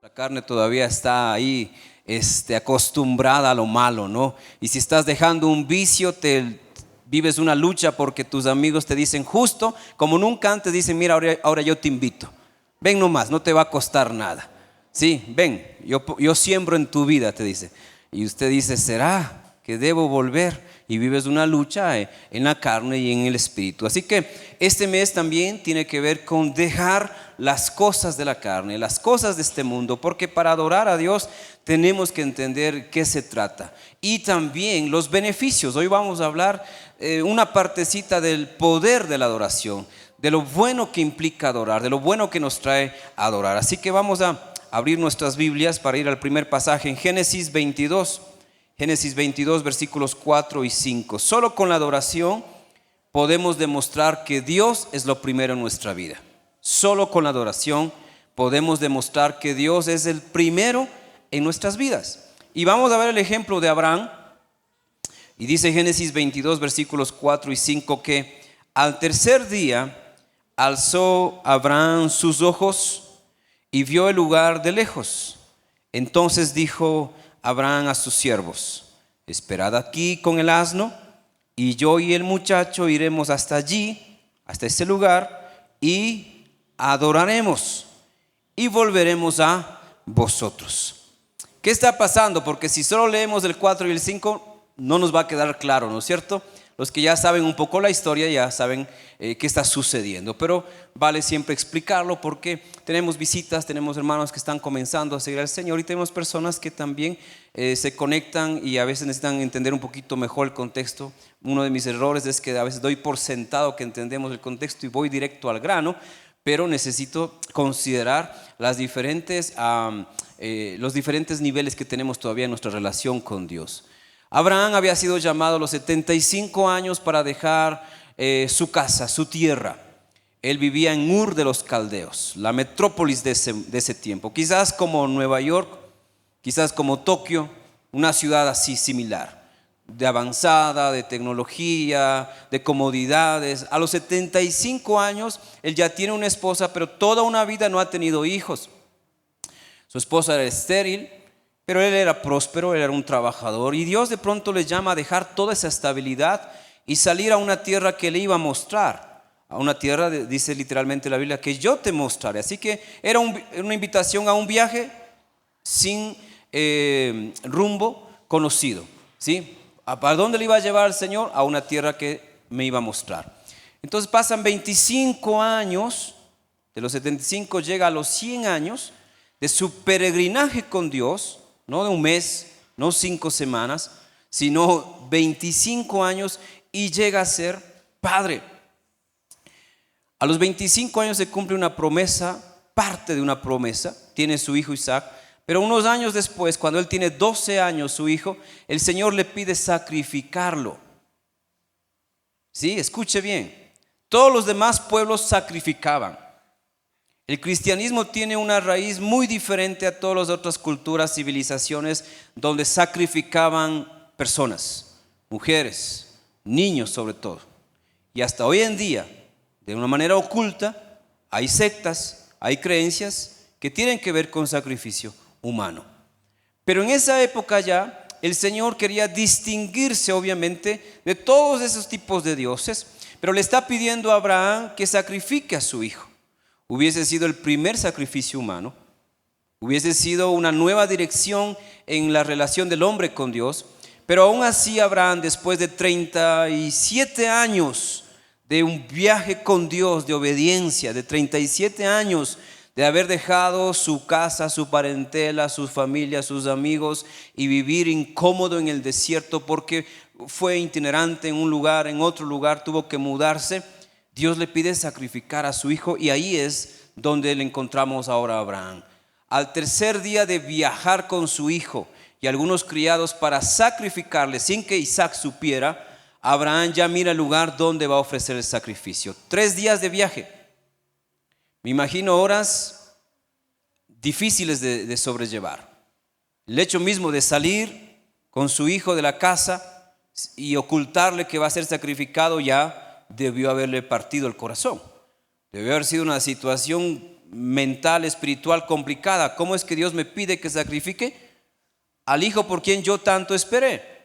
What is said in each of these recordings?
La carne todavía está ahí, acostumbrada a lo malo, ¿no? Y si estás dejando un vicio, vives una lucha porque tus amigos te dicen justo, como nunca antes, dicen, mira, ahora yo te invito. Ven nomás, no te va a costar nada. Sí, ven, yo siembro en tu vida, te dice. Y usted dice, ¿será que debo volver? Y vives una lucha en la carne y en el espíritu. Así que este mes también tiene que ver con dejar las cosas de la carne, las cosas de este mundo, porque para adorar a Dios tenemos que entender qué se trata. Y también los beneficios. Hoy vamos a hablar una partecita del poder de la adoración, de lo bueno que implica adorar, de lo bueno que nos trae a adorar. Así que vamos a abrir nuestras Biblias para ir al primer pasaje en Génesis 22. Génesis 22, versículos 4 y 5. Solo con la adoración podemos demostrar que Dios es lo primero en nuestra vida. Solo con la adoración podemos demostrar que Dios es el primero en nuestras vidas. Y vamos a ver el ejemplo de Abraham. Y dice Génesis 22, versículos 4 y 5 que al tercer día alzó Abraham sus ojos y vio el lugar de lejos. Entonces dijo Abraham a sus siervos: esperad aquí con el asno, y yo y el muchacho iremos hasta allí, hasta ese lugar, y adoraremos y volveremos a vosotros. ¿Qué está pasando? Porque si solo leemos el 4 y el 5 no nos va a quedar claro, ¿no es cierto? Los que ya saben un poco la historia ya saben qué está sucediendo, pero vale siempre explicarlo porque tenemos visitas, tenemos hermanos que están comenzando a seguir al Señor y tenemos personas que también se conectan y a veces necesitan entender un poquito mejor el contexto. Uno de mis errores es que a veces doy por sentado que entendemos el contexto y voy directo al grano, pero necesito considerar los diferentes niveles que tenemos todavía en nuestra relación con Dios. Abraham había sido llamado a los 75 años para dejar su casa, su tierra. Él vivía en Ur de los Caldeos, la metrópolis de ese tiempo. Quizás como Nueva York, quizás como Tokio, una ciudad así similar, de avanzada, de tecnología, de comodidades. A los 75 años, él ya tiene una esposa, pero toda una vida no ha tenido hijos. Su esposa era estéril, pero él era próspero, él era un trabajador, y Dios de pronto le llama a dejar toda esa estabilidad y salir a una tierra que le iba a mostrar, a una tierra, dice literalmente la Biblia, que yo te mostraré. Así que era una invitación a un viaje sin rumbo conocido, ¿sí? ¿A dónde le iba a llevar el Señor? A una tierra que me iba a mostrar. Entonces pasan 25 años, de los 75 llega a los 100 años de su peregrinaje con Dios. No de un mes, no 5 semanas, sino 25 años y llega a ser padre. A los 25 años se cumple una promesa, parte de una promesa, tiene su hijo Isaac, pero unos años después, cuando él tiene 12 años, su hijo, el Señor le pide sacrificarlo. Sí, escuche bien, todos los demás pueblos sacrificaban. El cristianismo tiene una raíz muy diferente a todas las otras culturas, civilizaciones, donde sacrificaban personas, mujeres, niños sobre todo. Y hasta hoy en día, de una manera oculta, hay sectas, hay creencias que tienen que ver con sacrificio humano. Pero en esa época ya, el Señor quería distinguirse obviamente de todos esos tipos de dioses, pero le está pidiendo a Abraham que sacrifique a su hijo. Hubiese sido el primer sacrificio humano, hubiese sido una nueva dirección en la relación del hombre con Dios, pero aún así Abraham, después de 37 años de un viaje con Dios, de obediencia, de 37 años de haber dejado su casa, su parentela, su familia, sus amigos y vivir incómodo en el desierto porque fue itinerante en un lugar, en otro lugar, tuvo que mudarse. Dios le pide sacrificar a su hijo y ahí es donde le encontramos ahora a Abraham. Al tercer día de viajar con su hijo y algunos criados para sacrificarle sin que Isaac supiera, Abraham ya mira el lugar donde va a ofrecer el sacrificio. 3 días de viaje. Me imagino horas difíciles de sobrellevar. El hecho mismo de salir con su hijo de la casa y ocultarle que va a ser sacrificado ya debió haberle partido el corazón. Debe haber sido una situación mental, espiritual complicada. ¿Cómo es que Dios me pide que sacrifique al hijo por quien yo tanto esperé?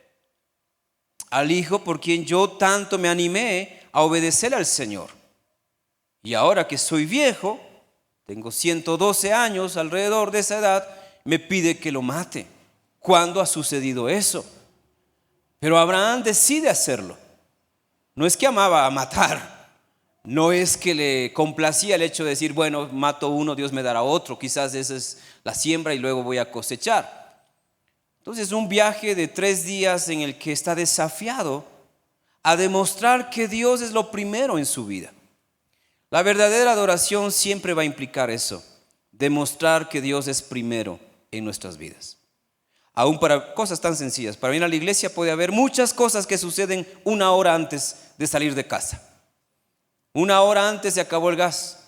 Al hijo por quien yo tanto me animé a obedecer al Señor. Y ahora que soy viejo, tengo 112 años, alrededor de esa edad, me pide que lo mate. ¿Cuándo ha sucedido eso? Pero Abraham decide hacerlo. No es que amaba a matar, no es que le complacía el hecho de decir, bueno, mato uno, Dios me dará otro, quizás esa es la siembra y luego voy a cosechar. Entonces, un viaje de 3 días en el que está desafiado a demostrar que Dios es lo primero en su vida. La verdadera adoración siempre va a implicar eso, demostrar que Dios es primero en nuestras vidas. Aún para cosas tan sencillas, para venir a la iglesia puede haber muchas cosas que suceden 1 hora antes de salir de casa. 1 hora antes se acabó el gas.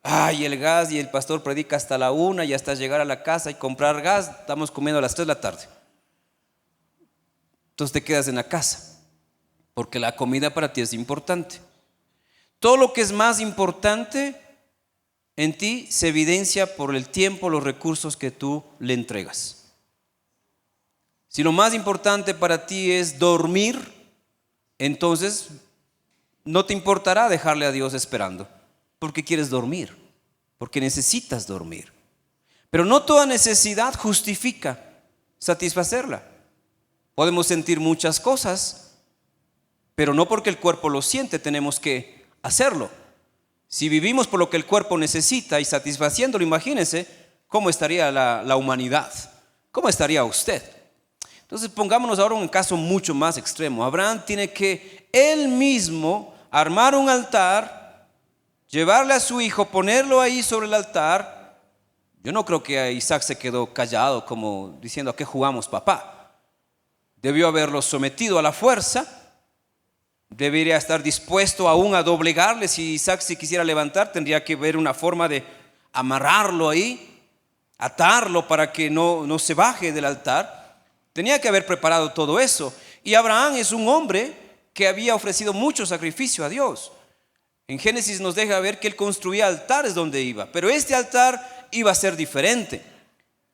Ay, el gas, y el pastor predica hasta la 1 y hasta llegar a la casa y comprar gas, estamos comiendo a las 3 de la tarde. Entonces te quedas en la casa, porque la comida para ti es importante. Todo lo que es más importante en ti se evidencia por el tiempo, los recursos que tú le entregas. Si lo más importante para ti es dormir, entonces no te importará dejarle a Dios esperando, porque quieres dormir, porque necesitas dormir. Pero no toda necesidad justifica satisfacerla. Podemos sentir muchas cosas, pero no porque el cuerpo lo siente tenemos que hacerlo. Si vivimos por lo que el cuerpo necesita y satisfaciéndolo, imagínense cómo estaría la humanidad, cómo estaría usted. Entonces pongámonos ahora en un caso mucho más extremo. Abraham tiene que él mismo armar un altar, llevarle a su hijo, ponerlo ahí sobre el altar. Yo no creo que Isaac se quedó callado como diciendo, ¿a qué jugamos, papá? Debió haberlo sometido a la fuerza. Debería estar dispuesto aún a doblegarle. Si Isaac se quisiera levantar, tendría que ver una forma de amarrarlo ahí, atarlo para que no se baje del altar. Tenía que haber preparado todo eso. Y Abraham es un hombre que había ofrecido mucho sacrificio a Dios. En Génesis nos deja ver que él construía altares donde iba, pero este altar iba a ser diferente.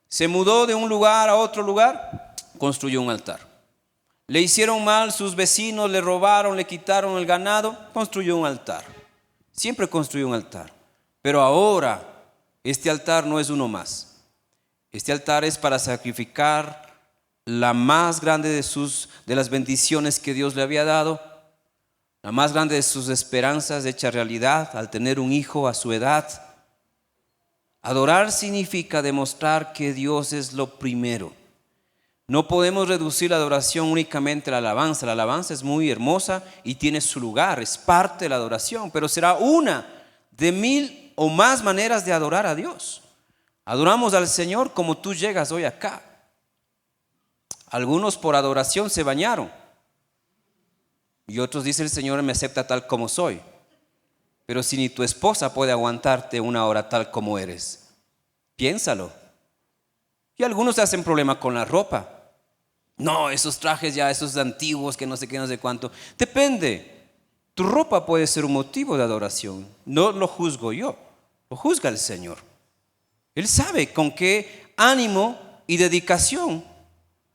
Se mudó de un lugar a otro lugar, construyó un altar. Le hicieron mal sus vecinos, le robaron, le quitaron el ganado, construyó un altar. Siempre construyó un altar. Pero ahora este altar no es uno más. Este altar es para sacrificar la más grande de las bendiciones que Dios le había dado, la más grande de sus esperanzas hecha realidad al tener un hijo a su edad. Adorar significa demostrar que Dios es lo primero. No podemos reducir la adoración únicamente a la alabanza. La alabanza es muy hermosa y tiene su lugar, es parte de la adoración, pero será una de 1000 o más maneras de adorar a Dios. Adoramos al Señor como tú llegas hoy acá. Algunos por adoración se bañaron y otros dicen, el Señor me acepta tal como soy. Pero si ni tu esposa puede aguantarte 1 hora tal como eres, piénsalo. Y algunos se hacen problema con la ropa. No, esos trajes ya, esos antiguos que no sé qué, no sé cuánto. Depende. Tu ropa puede ser un motivo de adoración. No lo juzgo yo, lo juzga el Señor. Él sabe con qué ánimo y dedicación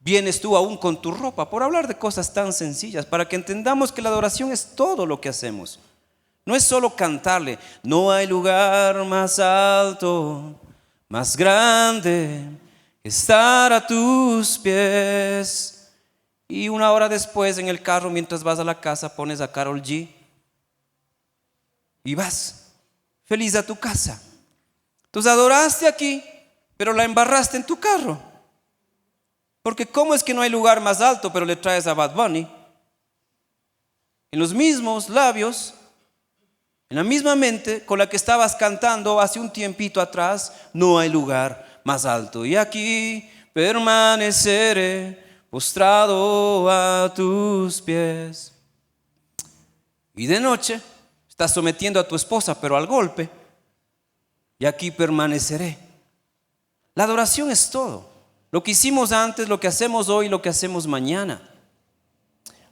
vienes tú aún con tu ropa, por hablar de cosas tan sencillas, para que entendamos que la adoración es todo lo que hacemos. No es solo cantarle, no hay lugar más alto, más grande, que estar a tus pies. Y 1 hora después en el carro, mientras vas a la casa, pones a Karol G y vas feliz a tu casa. Entonces adoraste aquí, pero la embarraste en tu carro. Porque ¿cómo es que no hay lugar más alto, pero le traes a Bad Bunny? En los mismos labios, en la misma mente con la que estabas cantando hace un tiempito atrás, no hay lugar más alto. Y aquí permaneceré postrado a tus pies. Y de noche estás sometiendo a tu esposa, pero al golpe. Y aquí permaneceré. La adoración es todo. Lo que hicimos antes, lo que hacemos hoy, lo que hacemos mañana.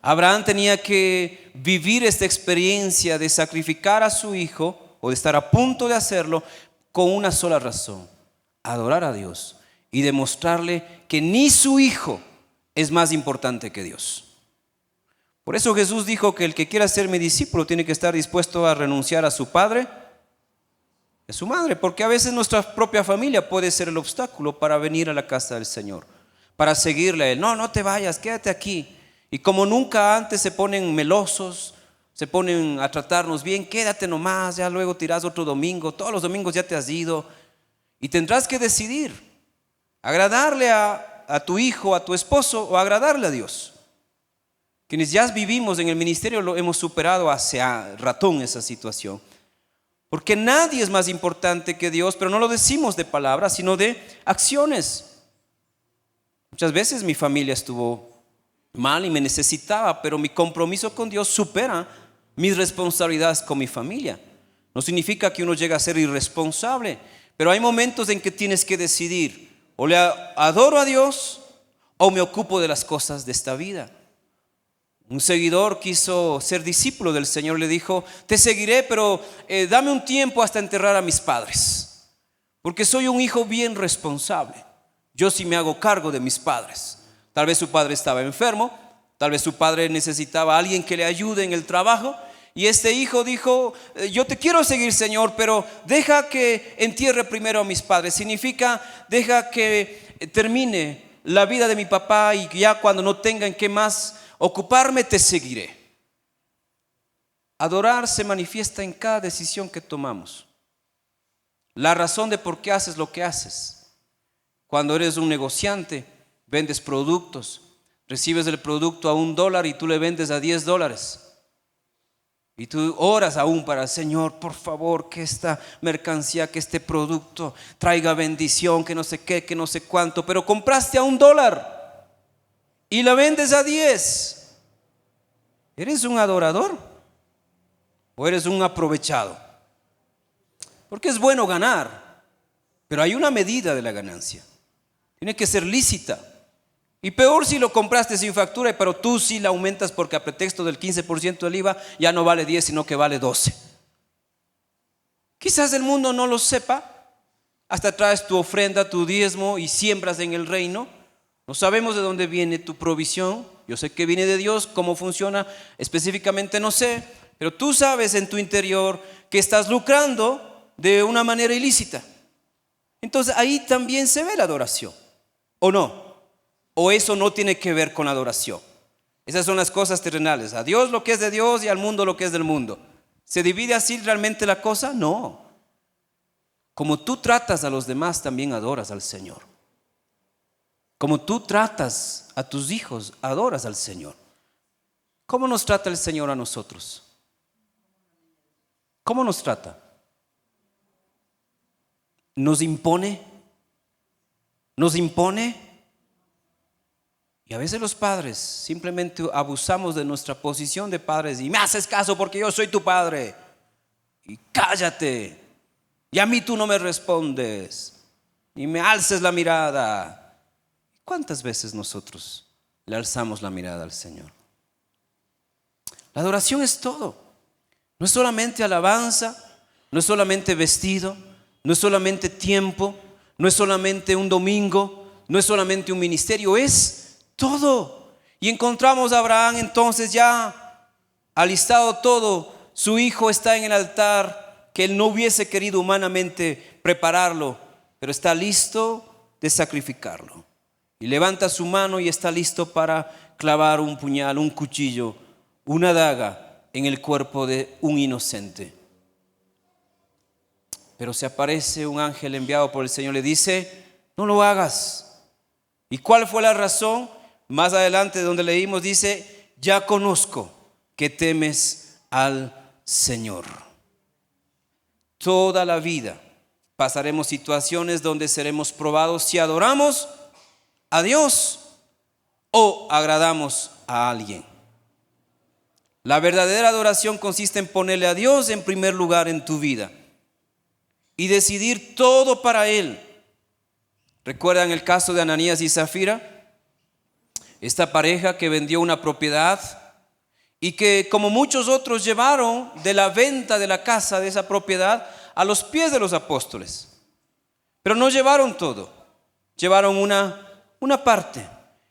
Abraham tenía que vivir esta experiencia de sacrificar a su hijo o de estar a punto de hacerlo con una sola razón: adorar a Dios y demostrarle que ni su hijo es más importante que Dios. Por eso Jesús dijo que el que quiera ser mi discípulo tiene que estar dispuesto a renunciar a su padre, a su madre, porque a veces nuestra propia familia puede ser el obstáculo para venir a la casa del Señor, para seguirle a Él. No, no te vayas, quédate aquí. Y como nunca antes se ponen melosos, se ponen a tratarnos bien: quédate nomás, ya luego tirás otro domingo, todos los domingos ya te has ido. Y tendrás que decidir: agradarle a tu hijo, a tu esposo, o agradarle a Dios. Quienes ya vivimos en el ministerio lo hemos superado hace ratón esa situación, porque nadie es más importante que Dios, pero no lo decimos de palabras, sino de acciones. Muchas veces mi familia estuvo mal y me necesitaba, pero mi compromiso con Dios supera mis responsabilidades con mi familia. No significa que uno llegue a ser irresponsable, pero hay momentos en que tienes que decidir: o le adoro a Dios o me ocupo de las cosas de esta vida. Un seguidor quiso ser discípulo del Señor, le dijo: te seguiré, pero dame un tiempo hasta enterrar a mis padres, porque soy un hijo bien responsable. Yo sí me hago cargo de mis padres. Tal vez su padre estaba enfermo, tal vez su padre necesitaba a alguien que le ayude en el trabajo, y este hijo dijo: yo te quiero seguir, Señor, pero deja que entierre primero a mis padres. Significa: deja que termine la vida de mi papá, y ya cuando no tenga en qué más ocuparme, te seguiré. Adorar se manifiesta en cada decisión que tomamos. La razón de por qué haces lo que haces. Cuando eres un negociante, vendes productos, recibes el producto a $1 y tú le vendes a $10. Y tú oras aún para: Señor, por favor, que esta mercancía, que este producto traiga bendición, que no sé qué, que no sé cuánto. Pero compraste a $1 y la vendes a 10. ¿Eres un adorador o eres un aprovechado? Porque es bueno ganar, pero hay una medida de la ganancia. Tiene que ser lícita. Y peor si lo compraste sin factura, pero tú sí la aumentas porque a pretexto del 15% del IVA ya no vale 10, sino que vale 12. Quizás el mundo no lo sepa. Hasta traes tu ofrenda, tu diezmo y siembras en el reino. No sabemos de dónde viene tu provisión. Yo sé que viene de Dios. Cómo funciona específicamente no sé, pero tú sabes en tu interior que estás lucrando de una manera ilícita. Entonces ahí también se ve la adoración, ¿o no? ¿O eso no tiene que ver con la adoración? Esas son las cosas terrenales: a Dios lo que es de Dios y al mundo lo que es del mundo. ¿Se divide así realmente la cosa? No. Como tú tratas a los demás, también adoras al Señor. Como tú tratas a tus hijos, adoras al Señor. ¿Cómo nos trata el Señor a nosotros? ¿Cómo nos trata? ¿Nos impone? ¿Nos impone? Y a veces los padres simplemente abusamos de nuestra posición de padres y: me haces caso porque yo soy tu padre, y cállate, y a mí tú no me respondes, y me alces la mirada. ¿Cuántas veces nosotros le alzamos la mirada al Señor? La adoración es todo. No es solamente alabanza, no es solamente vestido, no es solamente tiempo, no es solamente un domingo, no es solamente un ministerio, es todo. Y encontramos a Abraham entonces ya alistado todo. Su hijo está en el altar, que él no hubiese querido humanamente prepararlo, pero está listo de sacrificarlo. Y levanta su mano y está listo para clavar un puñal, un cuchillo, una daga en el cuerpo de un inocente. Pero se aparece un ángel enviado por el Señor, le dice: no lo hagas. ¿Y cuál fue la razón? Más adelante donde leímos dice: ya conozco que temes al Señor. Toda la vida pasaremos situaciones donde seremos probados si adoramos a Dios o agradamos a alguien. La verdadera adoración consiste en ponerle a Dios en primer lugar en tu vida y decidir todo para Él. ¿Recuerdan el caso de Ananías y Zafira? Esta pareja que vendió una propiedad y que como muchos otros llevaron de la venta de la casa, de esa propiedad, a los pies de los apóstoles. Pero no llevaron todo, llevaron una parte.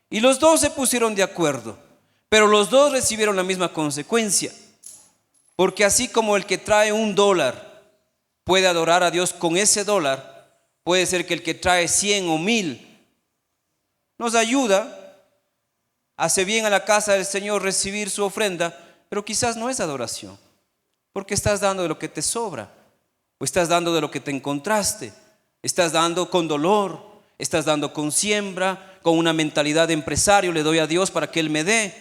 Y los dos se pusieron de acuerdo, pero los dos recibieron la misma consecuencia. Porque así como el que trae $1 puede adorar a Dios con ese dólar, puede ser que el que trae 100 o 1000 nos ayuda, hace bien a la casa del Señor recibir su ofrenda, pero quizás no es adoración, porque estás dando de lo que te sobra, o estás dando de lo que te encontraste, estás dando con dolor, estás dando con siembra, con una mentalidad de empresario, le doy a Dios para que Él me dé,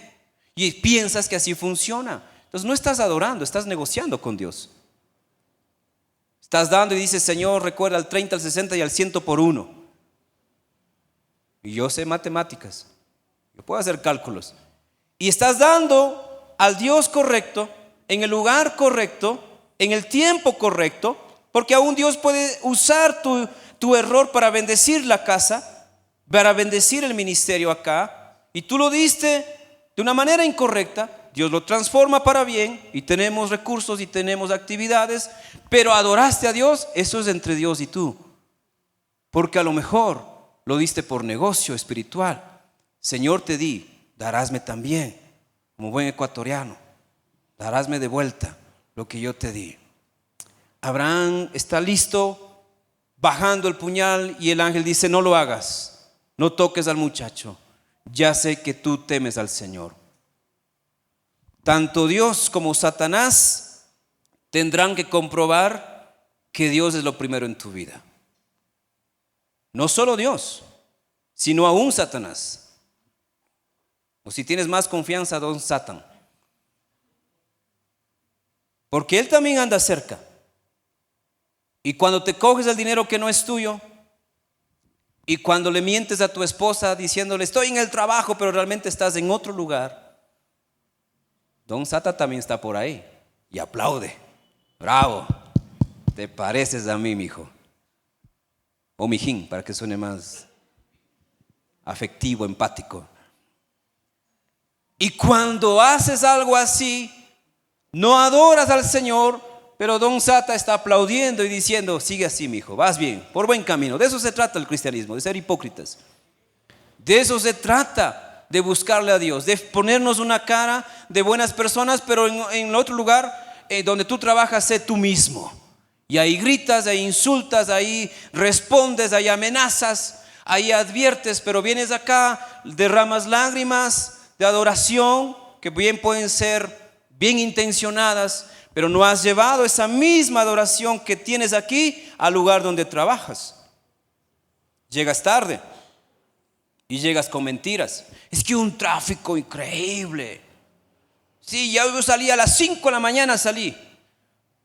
y piensas que así funciona. Entonces no estás adorando, estás negociando con Dios. Estás dando y dices, Señor, recuerda al 30, al 60 y al 100 por 1. Y yo sé matemáticas, yo puedo hacer cálculos. Y estás dando al Dios correcto, en el lugar correcto, en el tiempo correcto, porque aún Dios puede usar tu error para bendecir la casa, para bendecir el ministerio acá. Y tú lo diste de una manera incorrecta, Dios lo transforma para bien y tenemos recursos y tenemos actividades, pero adoraste a Dios, eso es entre Dios y tú. Porque a lo mejor lo diste por negocio espiritual. Señor, te di, darásme también, como buen ecuatoriano, darásme de vuelta lo que yo te di. Abraham está listo, bajando el puñal, y el ángel dice, no lo hagas, no toques al muchacho, ya sé que tú temes al Señor. Tanto Dios como Satanás tendrán que comprobar que Dios es lo primero en tu vida. No solo Dios, sino aún Satanás. O si tienes más confianza, don Satán. Porque él también anda cerca. Y cuando te coges el dinero que no es tuyo, y cuando le mientes a tu esposa diciéndole, estoy en el trabajo, pero realmente estás en otro lugar, don Sata también está por ahí y aplaude. Bravo, te pareces a mí, mijo. O mijín, para que suene más afectivo, empático. Y cuando haces algo así, no adoras al Señor, pero don Sata está aplaudiendo y diciendo, sigue así, mijo, vas bien, por buen camino. De eso se trata el cristianismo, de ser hipócritas. De eso se trata, de buscarle a Dios, de ponernos una cara de buenas personas, pero en otro lugar donde tú trabajas, sé tú mismo. Y ahí gritas, ahí insultas, ahí respondes, ahí amenazas, ahí adviertes, pero vienes acá, derramas lágrimas de adoración, que bien pueden ser bien intencionadas, pero no has llevado esa misma adoración que tienes aquí al lugar donde trabajas. Llegas tarde y llegas con mentiras. Es que un tráfico increíble. Sí, ya yo salí a las 5 de la mañana, salí.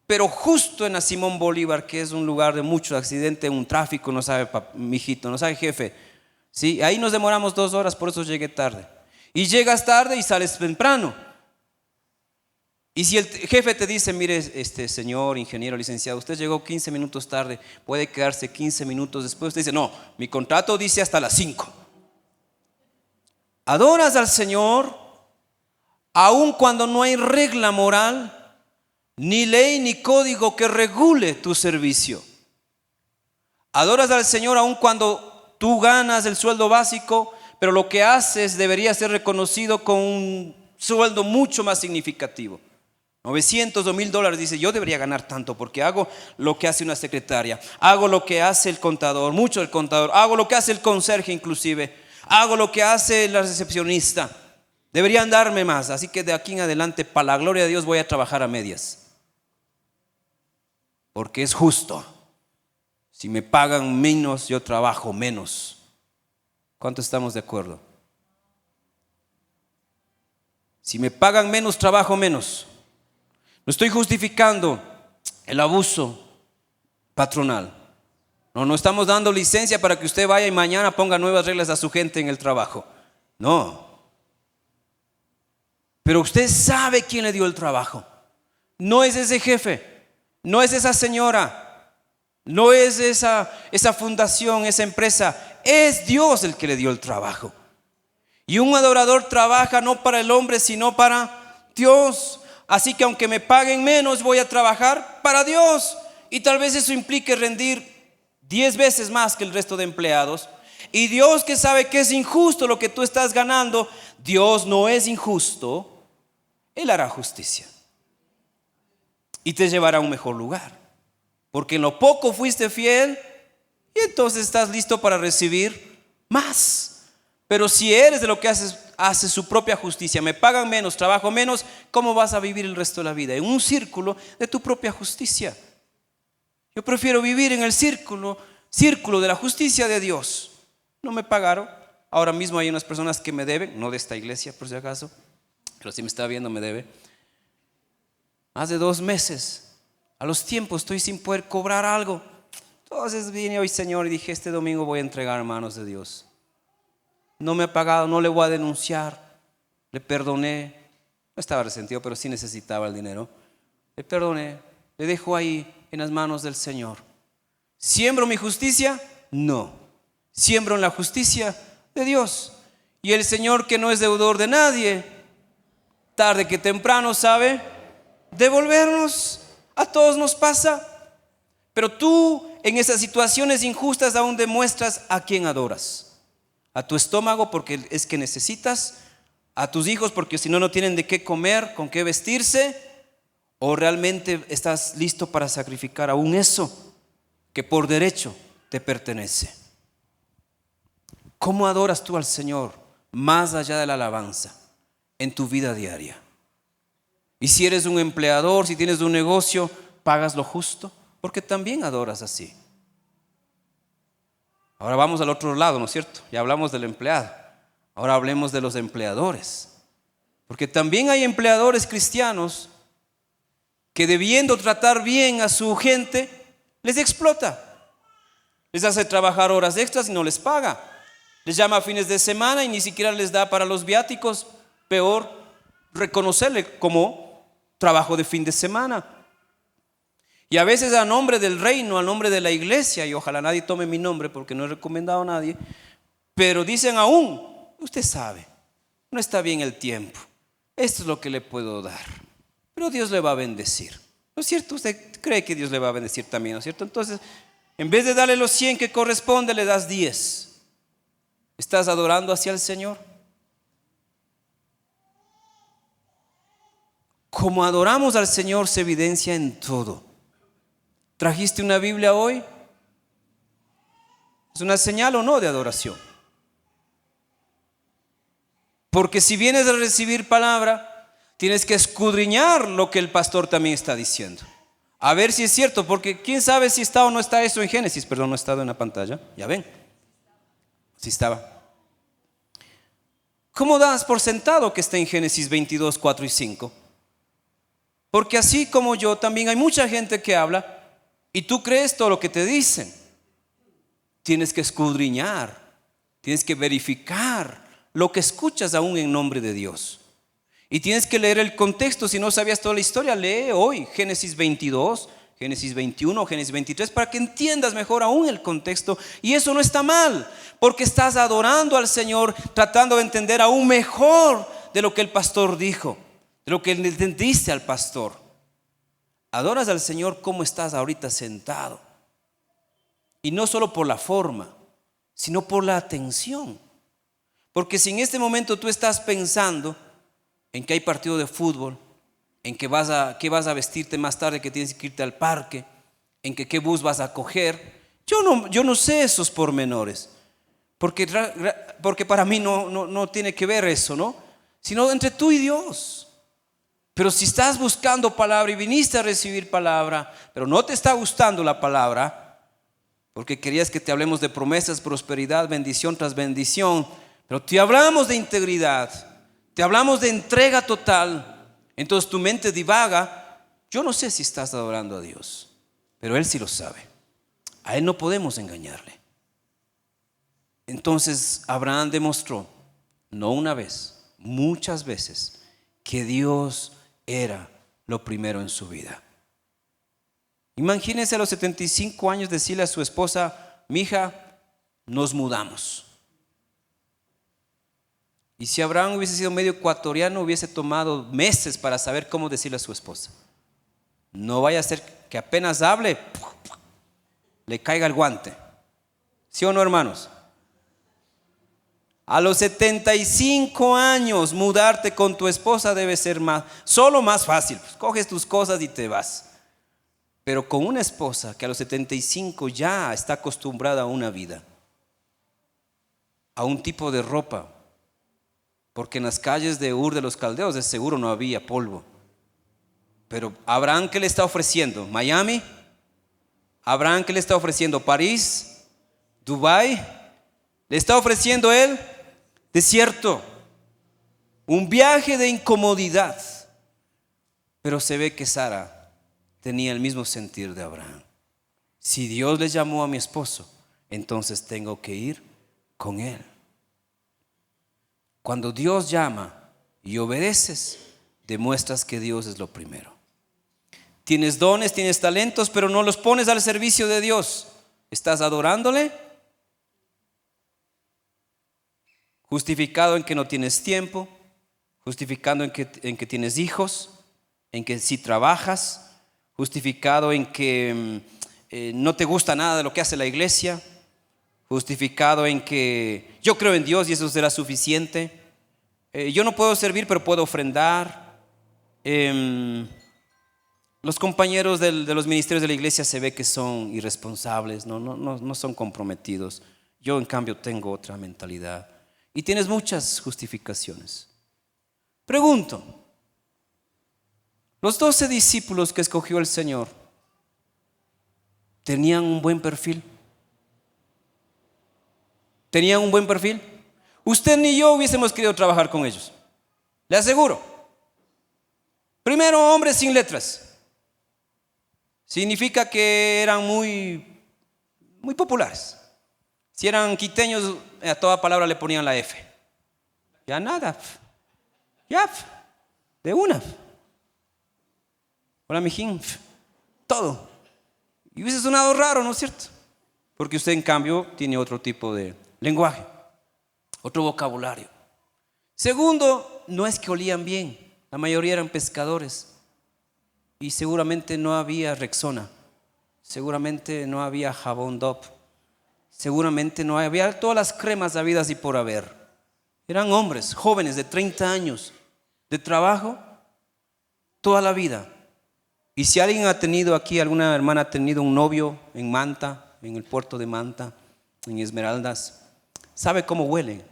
Pero justo en la Simón Bolívar, que es un lugar de mucho accidente, un tráfico, no sabe mijito, no sabe jefe. Sí, ahí nos demoramos 2 horas, por eso llegué tarde. Y llegas tarde y sales temprano. Y si el jefe te dice, mire, señor ingeniero, licenciado, usted llegó 15 minutos tarde, puede quedarse 15 minutos después. Usted dice, no, mi contrato dice hasta las 5. Adoras al Señor aun cuando no hay regla moral, ni ley ni código que regule tu servicio. Adoras al Señor aun cuando tú ganas el sueldo básico, pero lo que haces debería ser reconocido con un sueldo mucho más significativo. 900 o $1000, dice, yo debería ganar tanto porque hago lo que hace una secretaria, hago lo que hace el contador, mucho el contador, hago lo que hace el conserje inclusive, hago lo que hace la recepcionista. Deberían darme más, así que de aquí en adelante, para la gloria de Dios, voy a trabajar a medias. Porque es justo. Si me pagan menos, yo trabajo menos. ¿Cuántos estamos de acuerdo? Si me pagan menos, trabajo menos. No estoy justificando el abuso patronal. No estamos dando licencia para que usted vaya y mañana ponga nuevas reglas a su gente en el trabajo. No. Pero usted sabe quién le dio el trabajo. No es ese jefe, no es esa señora, no es esa fundación, esa empresa. Es Dios el que le dio el trabajo. Y un adorador trabaja no para el hombre, sino para Dios. Así que aunque me paguen menos, voy a trabajar para Dios. Y tal vez eso implique rendir 10 veces más que el resto de empleados. Y Dios, que sabe que es injusto lo que tú estás ganando, Dios no es injusto, Él hará justicia y te llevará a un mejor lugar, porque en lo poco fuiste fiel y entonces estás listo para recibir más. Pero si eres de lo que hace su propia justicia, me pagan menos, trabajo menos, ¿cómo vas a vivir el resto de la vida? En un círculo de tu propia justicia. Yo prefiero vivir en el círculo de la justicia de Dios. No me pagaron. Ahora mismo hay unas personas que me deben, no de esta iglesia por si acaso, pero si me está viendo me debe. Más de 2 meses, a los tiempos estoy sin poder cobrar algo. Entonces vine hoy, Señor, y dije, este domingo voy a entregar en manos de Dios. No me ha pagado, no le voy a denunciar. Le perdoné. No estaba resentido, pero sí necesitaba el dinero. Le perdoné, le dejo ahí en las manos del Señor. ¿Siembro mi justicia? No. Siembro en la justicia de Dios. Y el Señor, que no es deudor de nadie, tarde que temprano sabe devolvernos. A todos nos pasa. Pero tú en esas situaciones injustas aún demuestras a quién adoras. A tu estómago porque es que necesitas, a tus hijos porque si no, no tienen de qué comer, con qué vestirse, o realmente estás listo para sacrificar aún eso que por derecho te pertenece. ¿Cómo adoras tú al Señor más allá de la alabanza en tu vida diaria? Y si eres un empleador, si tienes un negocio, ¿pagas lo justo? Porque también adoras así. Ahora vamos al otro lado, ¿no es cierto? Ya hablamos del empleado. Ahora hablemos de los empleadores. Porque también hay empleadores cristianos que debiendo tratar bien a su gente, les explota. Les hace trabajar horas extras y no les paga. Les llama a fines de semana y ni siquiera les da para los viáticos. Peor, reconocerle como trabajo de fin de semana. Y a veces a nombre del reino, a nombre de la iglesia, y ojalá nadie tome mi nombre porque no he recomendado a nadie, pero dicen aún, usted sabe, no está bien el tiempo, esto es lo que le puedo dar, pero Dios le va a bendecir. ¿No es cierto? Usted cree que Dios le va a bendecir también, ¿no es cierto? Entonces, en vez de darle los 100 que corresponde, le das 10. ¿Estás adorando hacia el Señor? Como adoramos al Señor se evidencia en todo. ¿Trajiste una Biblia hoy? ¿Es una señal o no de adoración? Porque si vienes a recibir palabra, tienes que escudriñar lo que el pastor también está diciendo. A ver si es cierto, porque quién sabe si está o no está eso en Génesis. Perdón, no ha estado en la pantalla. Ya ven. Sí estaba. ¿Cómo das por sentado que está en Génesis 22, 4 y 5? Porque así como yo, también hay mucha gente que habla y tú crees todo lo que te dicen. Tienes que escudriñar, tienes que verificar lo que escuchas aún en nombre de Dios. Y tienes que leer el contexto. Si no sabías toda la historia, lee hoy Génesis 22, Génesis 21, Génesis 23, para que entiendas mejor aún el contexto. Y eso no está mal, porque estás adorando al Señor, tratando de entender aún mejor de lo que el pastor dijo, de lo que le entendiste al pastor. Adoras al Señor como estás ahorita sentado. Y no solo por la forma, sino por la atención. Porque si en este momento tú estás pensando en que hay partido de fútbol, en que vas a vestirte más tarde, que tienes que irte al parque, en que qué bus vas a coger, yo no sé esos pormenores. Porque para mí no tiene que ver eso, ¿no? Sino entre tú y Dios. Pero si estás buscando palabra y viniste a recibir palabra, pero no te está gustando la palabra, porque querías que te hablemos de promesas, prosperidad, bendición tras bendición, pero te hablamos de integridad, te hablamos de entrega total, entonces tu mente divaga. Yo no sé si estás adorando a Dios, pero Él sí lo sabe. A Él no podemos engañarle. Entonces Abraham demostró, no una vez, muchas veces, que Dios era lo primero en su vida. Imagínense a los 75 años decirle a su esposa, mija, nos mudamos. Y si Abraham hubiese sido medio ecuatoriano, hubiese tomado meses para saber cómo decirle a su esposa. No vaya a ser que apenas hable, le caiga el guante. ¿Sí o no, hermanos? A los 75 años mudarte con tu esposa debe ser solo más fácil. Pues coges tus cosas y te vas. Pero con una esposa que a los 75 ya está acostumbrada a una vida, a un tipo de ropa, porque en las calles de Ur de los Caldeos de seguro no había polvo. Pero Abraham, ¿qué le está ofreciendo? ¿Miami? ¿Abraham qué le está ofreciendo? ¿París? ¿Dubái? Le está ofreciendo él desierto, un viaje de incomodidad. Pero se ve que Sara tenía el mismo sentir de Abraham. Si Dios le llamó a mi esposo, entonces tengo que ir con él. Cuando Dios llama y obedeces, demuestras que Dios es lo primero. Tienes dones, tienes talentos, pero no los pones al servicio de Dios. ¿Estás adorándole? Justificado en que no tienes tiempo, justificado en que tienes hijos, en que sí trabajas, justificado en que no te gusta nada de lo que hace la iglesia, justificado en que yo creo en Dios y eso será suficiente. Yo no puedo servir, pero puedo ofrendar. Los compañeros de los ministerios de la iglesia se ve que son irresponsables, no son comprometidos. Yo en cambio tengo otra mentalidad. Y tienes muchas justificaciones. Pregunto, los 12 discípulos que escogió el Señor, ¿tenían un buen perfil? ¿Tenían un buen perfil? Usted ni yo hubiésemos querido trabajar con ellos, le aseguro. Primero, hombres sin letras. Significa que eran muy populares. Si eran quiteños, a toda palabra le ponían la F. Ya nada. Ya, de una. Hola, mijín. Todo. Y hubiese sonado raro, ¿no es cierto? Porque usted en cambio tiene otro tipo de lenguaje, otro vocabulario. Segundo, no es que olían bien. La mayoría eran pescadores. Y seguramente no había Rexona. Seguramente no había jabón Dove. Seguramente no había todas las cremas habidas y por haber. Eran hombres jóvenes de 30 años de trabajo toda la vida. Y si alguien ha tenido aquí, alguna hermana ha tenido un novio en Manta, en el puerto de Manta, en Esmeraldas, sabe cómo huelen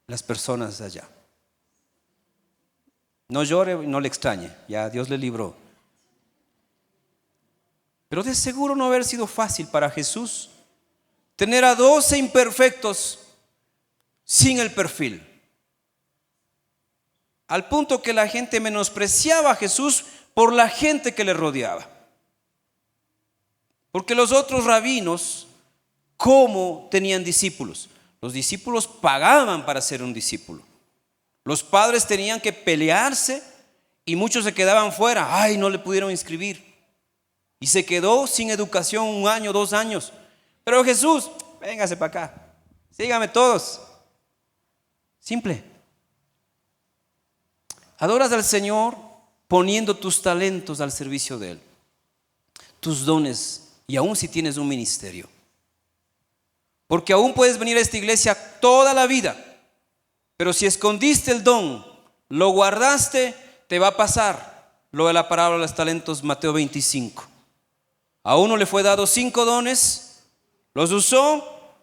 las personas allá. No llore, no le extrañe, ya Dios le libró. Pero de seguro no haber sido fácil para Jesús tener a 12 imperfectos sin el perfil. Al punto que la gente menospreciaba a Jesús por la gente que le rodeaba. Porque los otros rabinos, ¿cómo tenían discípulos? Los discípulos pagaban para ser un discípulo. Los padres tenían que pelearse y muchos se quedaban fuera. Ay, no le pudieron inscribir. Y se quedó sin educación 1 año, 2 años. Pero Jesús, véngase para acá, sígame todos. Simple. Adoras al Señor poniendo tus talentos al servicio de Él, tus dones, y aún si tienes un ministerio. Porque aún puedes venir a esta iglesia toda la vida, pero si escondiste el don, lo guardaste, te va a pasar lo de la parábola de los talentos, Mateo 25. A uno le fue dado 5 dones, los usó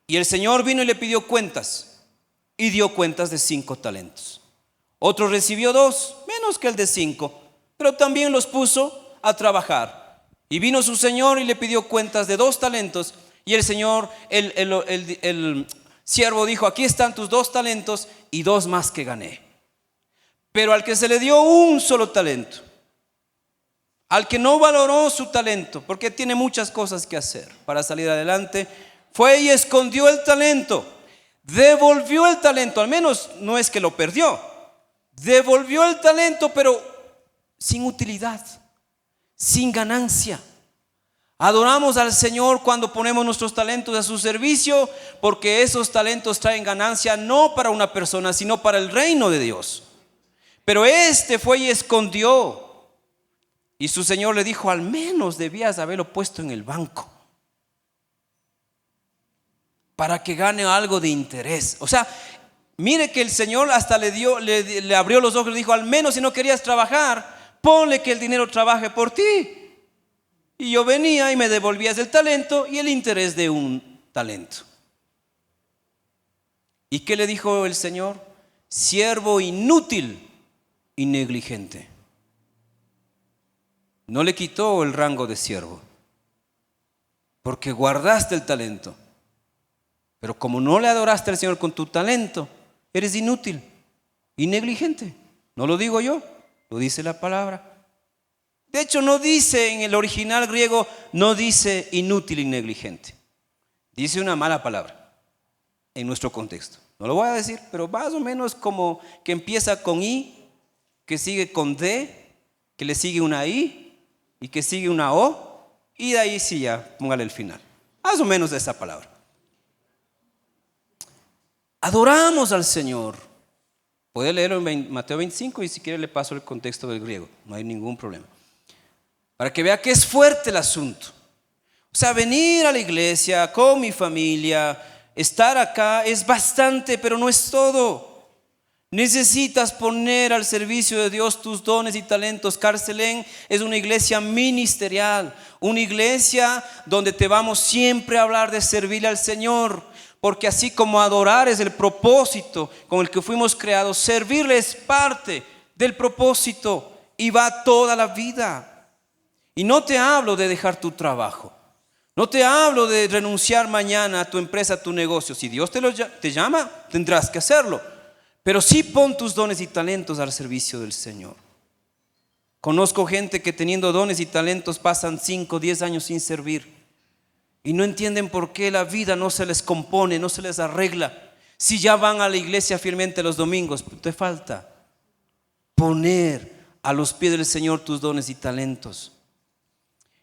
y el Señor vino y le pidió cuentas y dio cuentas de 5 talentos. Otro recibió 2, menos que el de 5, pero también los puso a trabajar. Y vino su Señor y le pidió cuentas de 2 talentos y el Señor, el siervo dijo: aquí están tus 2 talentos y 2 más que gané. Pero al que se le dio un solo talento, al que no valoró su talento, porque tiene muchas cosas que hacer para salir adelante, fue y escondió el talento, devolvió el talento, al menos no es que lo perdió, devolvió el talento, pero sin utilidad, sin ganancia. Adoramos al Señor cuando ponemos nuestros talentos a su servicio, porque esos talentos traen ganancia no para una persona, sino para el reino de Dios. Pero este fue y escondió. Y su Señor le dijo: al menos debías haberlo puesto en el banco, para que gane algo de interés. O sea, mire que el Señor hasta le abrió los ojos y le dijo: al menos si no querías trabajar, ponle que el dinero trabaje por ti. Y yo venía y me devolvías el talento y el interés de un talento. ¿Y qué le dijo el Señor? Siervo inútil y negligente. No le quitó el rango de siervo, porque guardaste el talento. Pero como no le adoraste al Señor con tu talento, eres inútil y negligente. No lo digo yo, lo dice la palabra. De hecho, no dice en el original griego, no dice inútil y negligente. Dice una mala palabra en nuestro contexto. No lo voy a decir, pero más o menos como que empieza con I, que sigue con D, que le sigue una I y que sigue una O, y de ahí sí ya, póngale el final. Más o menos de esa palabra. Adoramos al Señor. Puede leerlo en Mateo 25 y si quiere le paso el contexto del griego. No hay ningún problema. Para que vea que es fuerte el asunto. O sea, venir a la iglesia con mi familia, estar acá es bastante, pero no es todo. Necesitas poner al servicio de Dios tus dones y talentos. Carcelén es una iglesia ministerial, una iglesia donde te vamos siempre a hablar de servirle al Señor. Porque así como adorar es el propósito con el que fuimos creados, servirle es parte del propósito y va toda la vida. Y no te hablo de dejar tu trabajo, no te hablo de renunciar mañana a tu empresa, a tu negocio. Si Dios te llama, tendrás que hacerlo, pero sí pon tus dones y talentos al servicio del Señor. Conozco gente que teniendo dones y talentos pasan 5, 10 años sin servir y no entienden por qué la vida no se les compone, no se les arregla. Si ya van a la iglesia fielmente los domingos, te falta poner a los pies del Señor tus dones y talentos.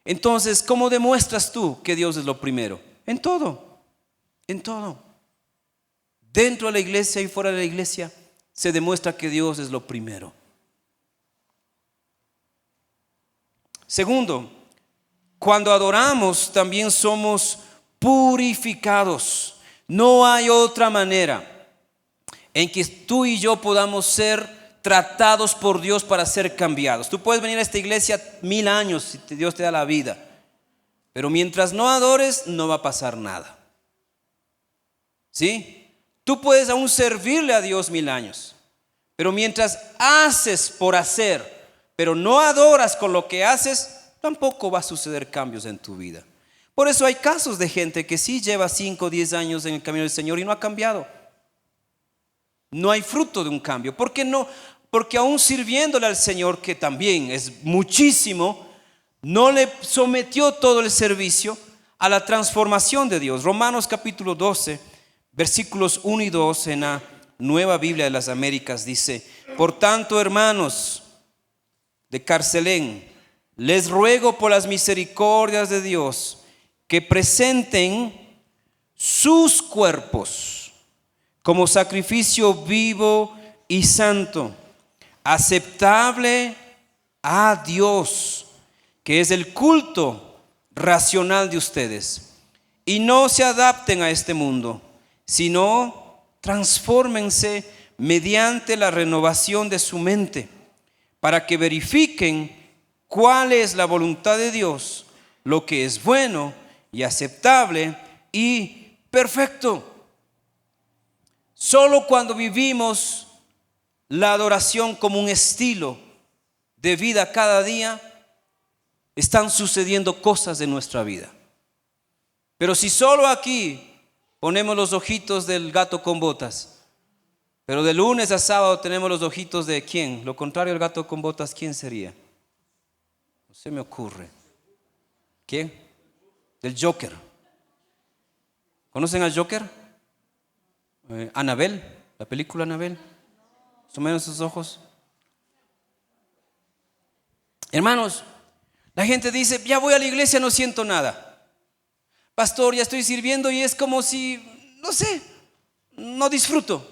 Entonces, ¿cómo demuestras tú que Dios es lo primero? En todo, en todo. Dentro de la iglesia y fuera de la iglesia se demuestra que Dios es lo primero. Segundo, cuando adoramos también somos purificados. No hay otra manera en que tú y yo podamos ser tratados por Dios para ser cambiados. Tú puedes venir a esta iglesia 1000 años si Dios te da la vida, pero mientras no adores no va a pasar nada. ¿Sí? Tú puedes aún servirle a Dios 1000 años, pero mientras haces por hacer, pero no adoras con lo que haces, tampoco va a suceder cambios en tu vida. Por eso hay casos de gente que sí lleva 5 o 10 años en el camino del Señor y no ha cambiado. No hay fruto de un cambio. ¿Por qué no? Porque aún sirviéndole al Señor, que también es muchísimo, no le sometió todo el servicio a la transformación de Dios. Romanos capítulo 12, versículos 1 y 2 en la Nueva Biblia de las Américas dice: por tanto, hermanos de Carcelén, les ruego por las misericordias de Dios que presenten sus cuerpos como sacrificio vivo y santo, aceptable a Dios, que es el culto racional de ustedes. Y no se adapten a este mundo, sino transfórmense mediante la renovación de su mente, para que verifiquen cuál es la voluntad de Dios, lo que es bueno y aceptable y perfecto. Solo cuando vivimos la adoración como un estilo de vida cada día, están sucediendo cosas en nuestra vida. Pero si solo aquí ponemos los ojitos del gato con botas, pero de lunes a sábado tenemos los ojitos de ¿quién? Lo contrario al gato con botas, ¿quién sería? No se me ocurre. ¿Quién? Del Joker. ¿Conocen al Joker? Annabelle, la película Annabelle. Más o menos esos ojos. Hermanos, La gente dice, ya voy a la iglesia, no siento nada. Pastor, ya estoy sirviendo y es como si, no sé, no disfruto.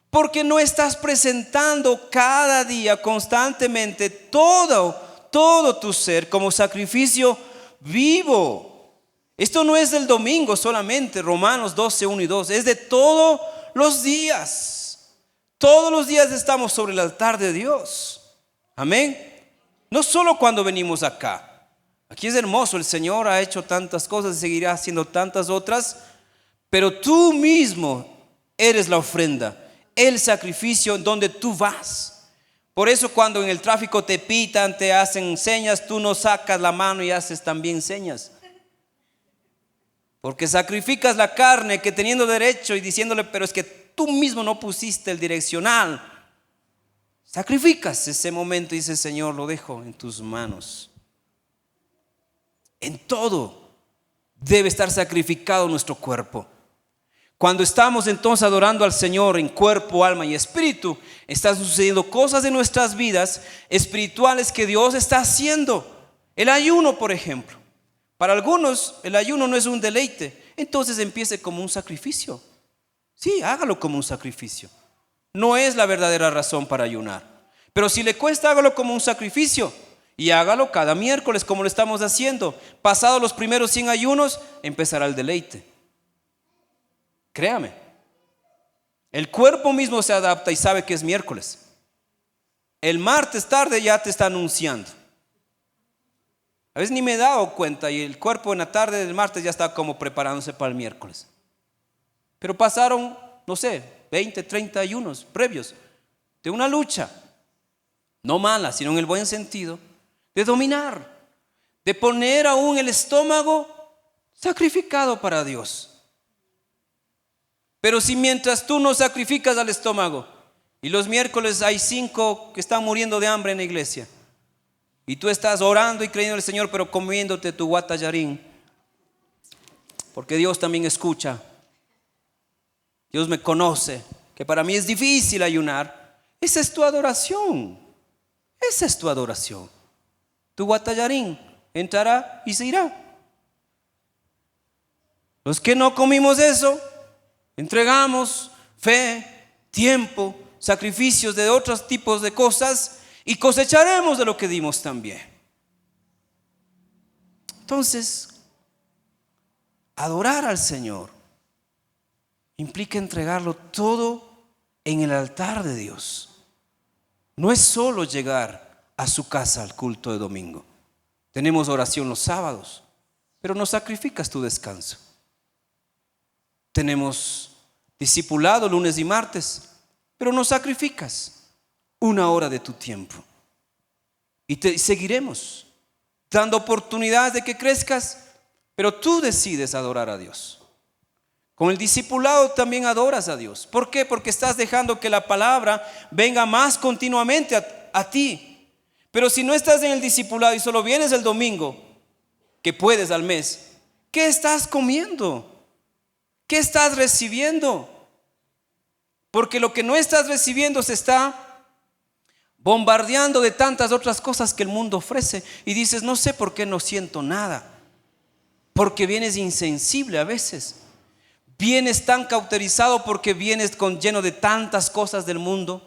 Porque no estás presentando cada día, constantemente, todo tu ser como sacrificio vivo. Esto no es del domingo solamente, Romanos 12, 1 y 2, es de todos los días. Todos los días estamos sobre el altar de Dios. Amén. No solo cuando venimos acá. Aquí es hermoso, el Señor ha hecho tantas cosas y seguirá haciendo tantas otras, pero tú mismo eres la ofrenda, el sacrificio en donde tú vas. Por eso cuando en el tráfico te pitan, te hacen señas, tú no sacas la mano y haces también señas. Porque sacrificas la carne que teniendo derecho y diciéndole, pero es que tú mismo no pusiste el direccional. Sacrificas ese momento y dices, Señor, lo dejo en tus manos. En todo debe estar sacrificado nuestro cuerpo. Cuando estamos entonces adorando al Señor en cuerpo, alma y espíritu, están sucediendo cosas en nuestras vidas espirituales que Dios está haciendo. El ayuno, por ejemplo. Para algunos el ayuno no es un deleite, entonces empiece como un sacrificio. Sí, hágalo como un sacrificio. No es la verdadera razón para ayunar. Pero si le cuesta, hágalo como un sacrificio. Y hágalo cada miércoles como lo estamos haciendo. Pasados los primeros 100 ayunos, empezará el deleite. Créame. El cuerpo mismo se adapta y sabe que es miércoles. El martes tarde ya te está anunciando. A veces ni me he dado cuenta y el cuerpo en la tarde del martes ya está como preparándose para el miércoles. Pero pasaron, no sé, 20, 30 ayunos previos de una lucha, no mala, sino en el buen sentido, de dominar, de poner aún el estómago sacrificado para Dios. Pero si mientras tú no sacrificas al estómago y los miércoles hay 5 que están muriendo de hambre en la iglesia y tú estás orando y creyendo en el Señor pero comiéndote tu guatallarín, porque Dios también escucha, Dios me conoce, que para mí es difícil ayunar. Esa es tu adoración. Esa es tu adoración. Tu guatallarín entrará y se irá. Los que no comimos eso, entregamos fe, tiempo, sacrificios de otros tipos de cosas y cosecharemos de lo que dimos también. Entonces, adorar al Señor implica entregarlo todo en el altar de Dios. No es solo llegar a su casa al culto de domingo. Tenemos oración los sábados, pero no sacrificas tu descanso. Tenemos discipulado lunes y martes, pero no sacrificas una hora de tu tiempo. Y te seguiremos dando oportunidades de que crezcas, pero tú decides adorar a Dios. Con el discipulado también adoras a Dios. ¿Por qué? Porque estás dejando que la palabra venga más continuamente a ti. Pero si no estás en el discipulado y solo vienes el domingo, que puedes al mes, ¿qué estás comiendo? ¿Qué estás recibiendo? Porque lo que no estás recibiendo se está bombardeando de tantas otras cosas que el mundo ofrece. Y dices, no sé por qué no siento nada. Porque vienes insensible a veces. Vienes tan cauterizado porque vienes lleno de tantas cosas del mundo,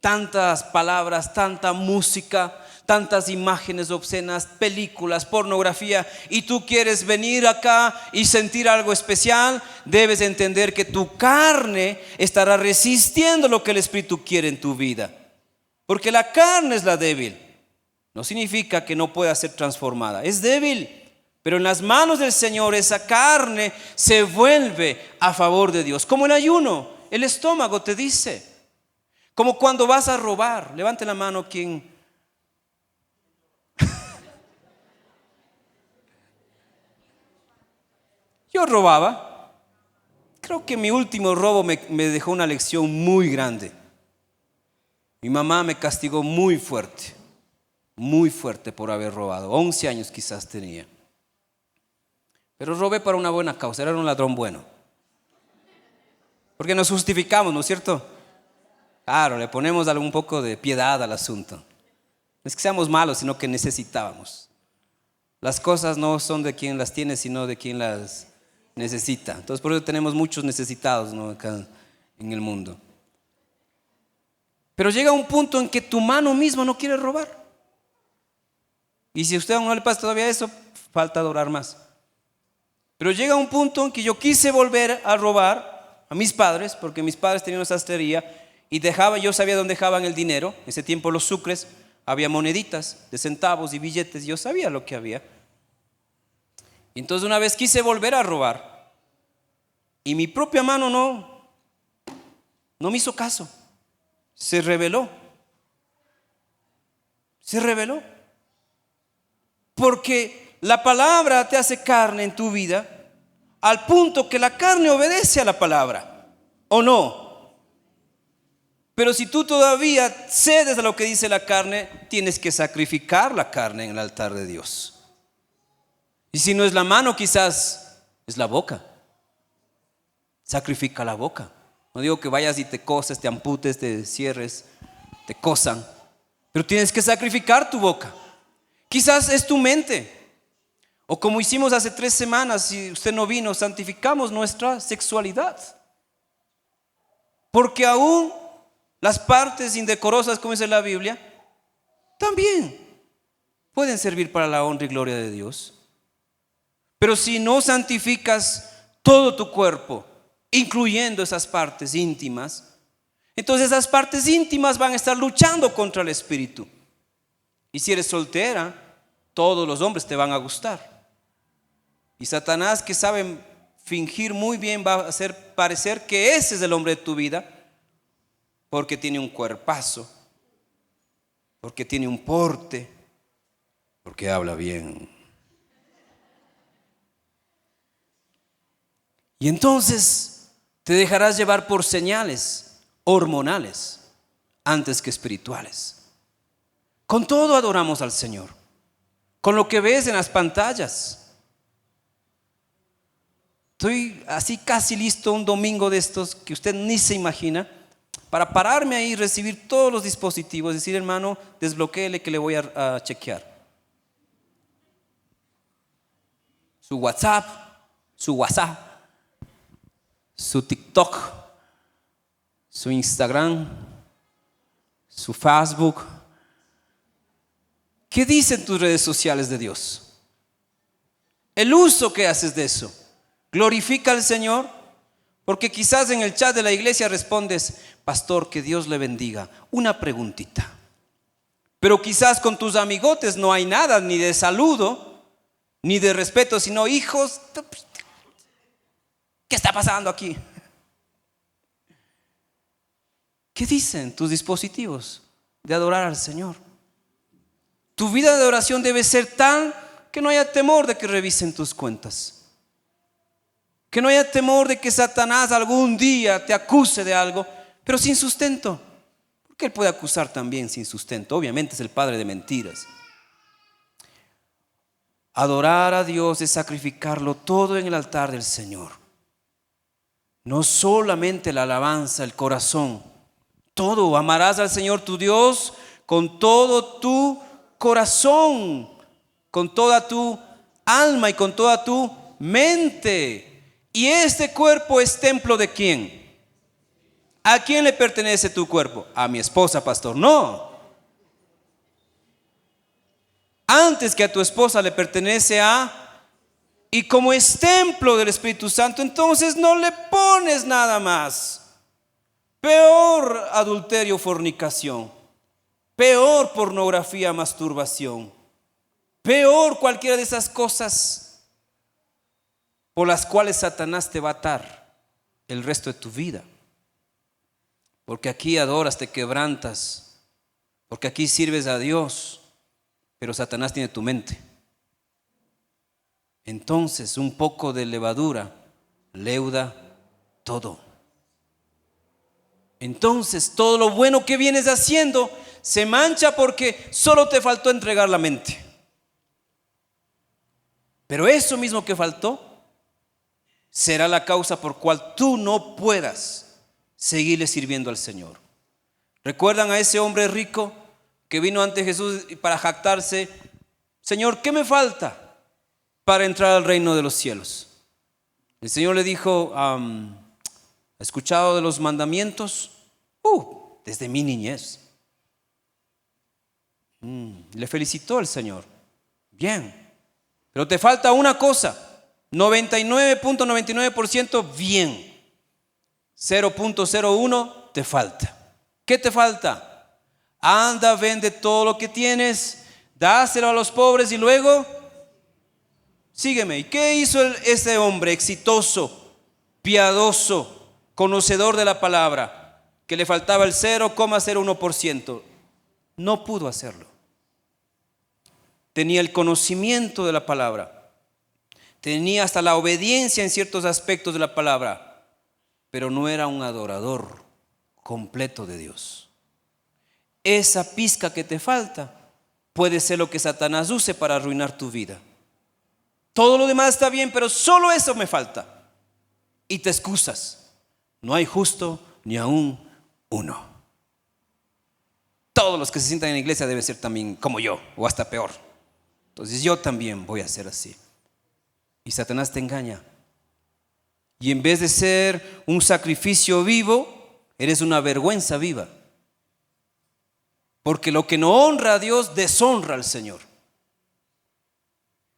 tantas palabras, tanta música, tantas imágenes obscenas, películas, pornografía, y tú quieres venir acá y sentir algo especial. Debes entender que tu carne estará resistiendo lo que el Espíritu quiere en tu vida, porque la carne es la débil. No significa que no pueda ser transformada, es débil. Pero en las manos del Señor esa carne se vuelve a favor de Dios. Como el ayuno, el estómago te dice. Como cuando vas a robar. Levante la mano quien. Yo robaba. Creo que mi último robo me dejó una lección muy grande. Mi mamá me castigó muy fuerte por haber robado. 11 años quizás tenía. Pero robé para una buena causa, era un ladrón bueno. Porque nos justificamos, ¿no es cierto? Claro, le ponemos un poco de piedad al asunto. No es que seamos malos, sino que necesitábamos. Las cosas no son de quien las tiene, sino de quien las necesita. Entonces por eso tenemos muchos necesitados, ¿no?, acá en el mundo. Pero llega un punto en que tu mano misma no quiere robar. Y si a usted aún no le pasa todavía eso, falta adorar más. Pero llega un punto en que yo quise volver a robar a mis padres, porque mis padres tenían una sastrería y yo sabía dónde dejaban el dinero. En ese tiempo los sucres, había moneditas de centavos y billetes, yo sabía lo que había. Y entonces una vez quise volver a robar y mi propia mano no me hizo caso. Se rebeló. Porque la palabra te hace carne en tu vida al punto que la carne obedece a la palabra, ¿o no? Pero si tú todavía cedes a lo que dice la carne, tienes que sacrificar la carne en el altar de Dios. Y si no es la mano, quizás es la boca. Sacrifica la boca. No digo que vayas y te coses, te amputes, te cierres, te cosan, pero tienes que sacrificar tu boca. Quizás es tu mente. O como hicimos hace 3 semanas, si usted no vino, santificamos nuestra sexualidad. Porque aún las partes indecorosas, como dice la Biblia, también pueden servir para la honra y gloria de Dios. Pero si no santificas todo tu cuerpo, incluyendo esas partes íntimas, entonces esas partes íntimas van a estar luchando contra el espíritu. Y si eres soltera, todos los hombres te van a gustar. Y Satanás, que sabe fingir muy bien, va a hacer parecer que ese es el hombre de tu vida, porque tiene un cuerpazo, porque tiene un porte, porque habla bien. Y entonces te dejarás llevar por señales hormonales antes que espirituales. Con todo adoramos al Señor, con lo que ves en las pantallas. Estoy así casi listo un domingo de estos que usted ni se imagina, para pararme ahí y recibir todos los dispositivos, decir: hermano, desbloquéele que le voy a chequear su WhatsApp, su TikTok, su Instagram, su Facebook. ¿Qué dicen tus redes sociales de Dios? El uso que haces de eso, ¿glorifica al Señor? Porque quizás en el chat de la iglesia respondes: pastor, que Dios le bendiga, una preguntita. Pero quizás con tus amigotes no hay nada, ni de saludo, ni de respeto, sino: hijos, ¿qué está pasando aquí? ¿Qué dicen tus dispositivos de adorar al Señor? Tu vida de oración debe ser tal que no haya temor de que revisen tus cuentas. Que no haya temor de que Satanás algún día te acuse de algo, pero sin sustento. Porque él puede acusar también sin sustento. Obviamente es el padre de mentiras. Adorar a Dios es sacrificarlo todo en el altar del Señor. No solamente la alabanza, el corazón. Todo. Amarás al Señor tu Dios con todo tu corazón, con toda tu alma y con toda tu mente. Y este cuerpo es templo ¿de quién? ¿A quién le pertenece tu cuerpo? A mi esposa, pastor. No. Antes que a tu esposa le pertenece y como es templo del Espíritu Santo, entonces no le pones nada más. Peor adulterio, fornicación. Peor pornografía, masturbación. Peor cualquiera de esas cosas por las cuales Satanás te va a atar el resto de tu vida. Porque aquí adoras, te quebrantas, porque aquí sirves a Dios, pero Satanás tiene tu mente. Entonces un poco de levadura leuda todo. Entonces todo lo bueno que vienes haciendo se mancha porque solo te faltó entregar la mente. Pero eso mismo que faltó será la causa por cual tú no puedas seguirle sirviendo al Señor. ¿Recuerdan a ese hombre rico que vino ante Jesús para jactarse? Señor, ¿qué me falta? para entrar al reino de los cielos. El Señor le dijo, ¿ha escuchado de los mandamientos? Desde mi niñez. Le felicitó el Señor. Bien, pero te falta una cosa. 99.99% bien. 0.01 te falta. ¿Qué te falta? Anda, vende todo lo que tienes, dáselo a los pobres y luego sígueme. ¿Y qué hizo ese hombre exitoso, piadoso, conocedor de la palabra, que le faltaba el 0,01%? No pudo hacerlo. Tenía el conocimiento de la palabra, tenía hasta la obediencia en ciertos aspectos de la palabra, pero no era un adorador completo de Dios. Esa pizca que te falta puede ser lo que Satanás use para arruinar tu vida. Todo lo demás está bien, pero solo eso me falta. Y te excusas. No hay justo ni aún uno. Todos los que se sientan en la iglesia deben ser también como yo, o hasta peor. Entonces yo también voy a ser así. Y Satanás te engaña. Y en vez de ser un sacrificio vivo, eres una vergüenza viva. Porque lo que no honra a Dios, deshonra al Señor.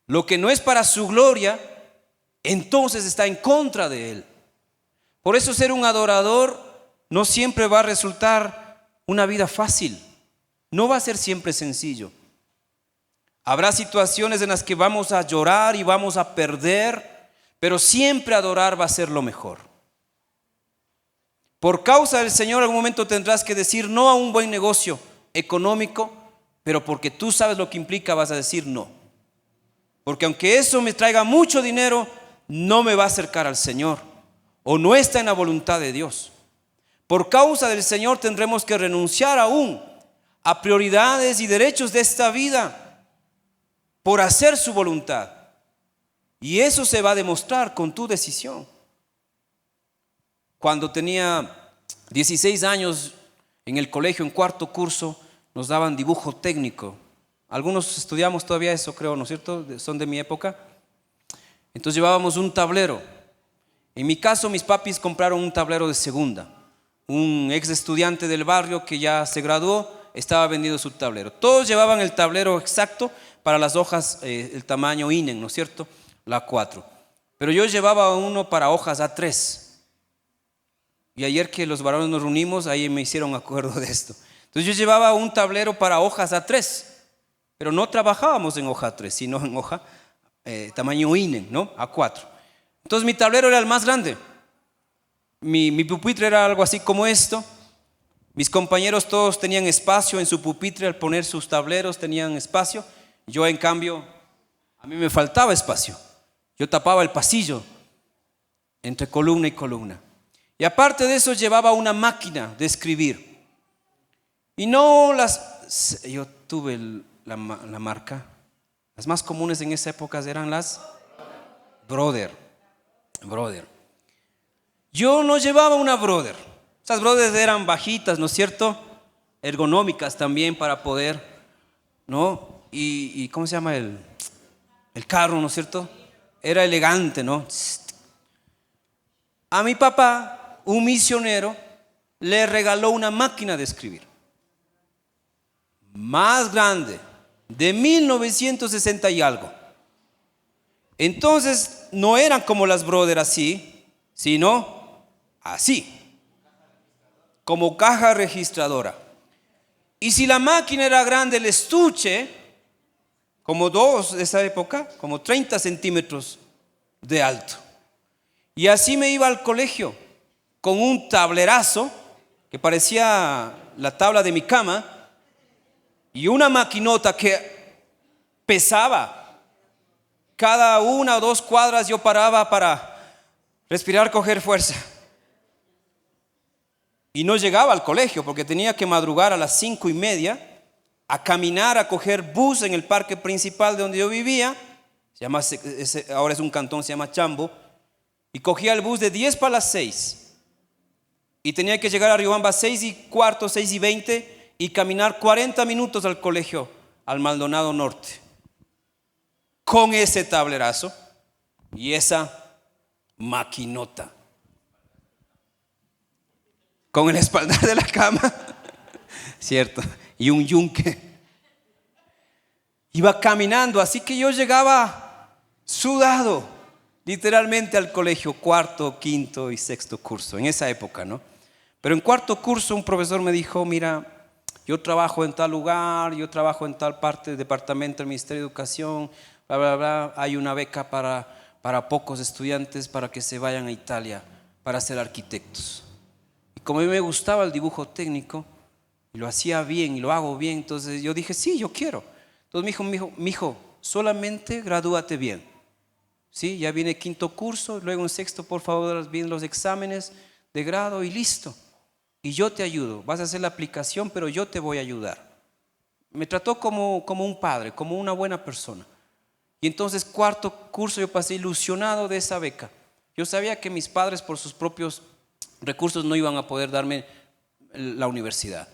Lo que no es para su gloria, entonces está en contra de Él. Por eso ser un adorador no siempre va a resultar una vida fácil. No va a ser siempre sencillo. Habrá situaciones en las que vamos a llorar y vamos a perder, pero siempre adorar va a ser lo mejor. Por causa del Señor, en algún momento tendrás que decir no a un buen negocio económico, pero porque tú sabes lo que implica, vas a decir no. Porque aunque eso me traiga mucho dinero, no me va a acercar al Señor, o no está en la voluntad de Dios. Por causa del Señor tendremos que renunciar aún a prioridades y derechos de esta vida por hacer su voluntad. Y eso se va a demostrar con tu decisión. Cuando tenía 16 años en el colegio, en cuarto curso, nos daban dibujo técnico. Algunos estudiamos todavía eso, creo, ¿no es cierto? Son de mi época. Entonces llevábamos un tablero. En mi caso, mis papis compraron un tablero de segunda. Un ex estudiante del barrio que ya se graduó estaba vendiendo su tablero. Todos llevaban el tablero exacto para las hojas, el tamaño INEN, ¿no es cierto? La 4. Pero yo llevaba uno para hojas A3. Y ayer que los varones nos reunimos, ahí me hicieron acuerdo de esto. Entonces yo llevaba un tablero para hojas A3, pero no trabajábamos en hoja A3, sino en hoja tamaño INEN, ¿no? A4. Entonces mi tablero era el más grande. Mi pupitre era algo así como esto. Mis compañeros todos tenían espacio en su pupitre, al poner sus tableros tenían espacio. Yo en cambio, a mí me faltaba espacio. Yo tapaba el pasillo entre columna y columna. Y aparte de eso llevaba una máquina de escribir. Y no yo tuve la marca. Las más comunes en esa época eran las Brother. Yo no llevaba una Brother. Esas Brothers eran bajitas, ¿no es cierto? Ergonómicas también para poder, ¿no? Y ¿cómo se llama el carro, ¿no es cierto? Era elegante, ¿no? A mi papá, un misionero, le regaló una máquina de escribir más grande, de 1960 y algo. Entonces no eran como las Brother así, sino así, como caja registradora. Y si la máquina era grande, el estuche, como dos de esa época, como 30 centímetros de alto. Y así me iba al colegio con un tablerazo que parecía la tabla de mi cama y una maquinota que pesaba. Cada 1 o 2 cuadras yo paraba para respirar, coger fuerza. Y no llegaba al colegio porque tenía que madrugar a las 5:30 a caminar, a coger bus en el parque principal de donde yo vivía. Ahora es un cantón, se llama Chambo. Y cogía el bus de 10 para las 6. Y tenía que llegar a Riobamba 6:15, 6:20 y caminar 40 minutos al colegio, al Maldonado Norte. con ese tablerazo y esa maquinota. Con el espaldar de la cama, ¿cierto? Y un yunque. Iba caminando, así que yo llegaba sudado, literalmente al colegio, cuarto, quinto y sexto curso, en esa época, ¿no? Pero en cuarto curso un profesor me dijo, mira, yo trabajo en tal lugar, yo trabajo en tal parte del departamento del Ministerio de Educación, bla, bla, bla, hay una beca para pocos estudiantes para que se vayan a Italia para ser arquitectos. Y como a mí me gustaba el dibujo técnico, y lo hacía bien y lo hago bien, entonces yo dije, sí, yo quiero. Entonces me dijo, mijo, solamente gradúate bien. ¿Sí? Ya viene quinto curso, luego en sexto, por favor, vienen los exámenes de grado y listo. Y yo te ayudo, vas a hacer la aplicación, pero yo te voy a ayudar. Me trató como un padre, como una buena persona. Y entonces cuarto curso yo pasé ilusionado de esa beca. Yo sabía que mis padres por sus propios recursos no iban a poder darme la universidad.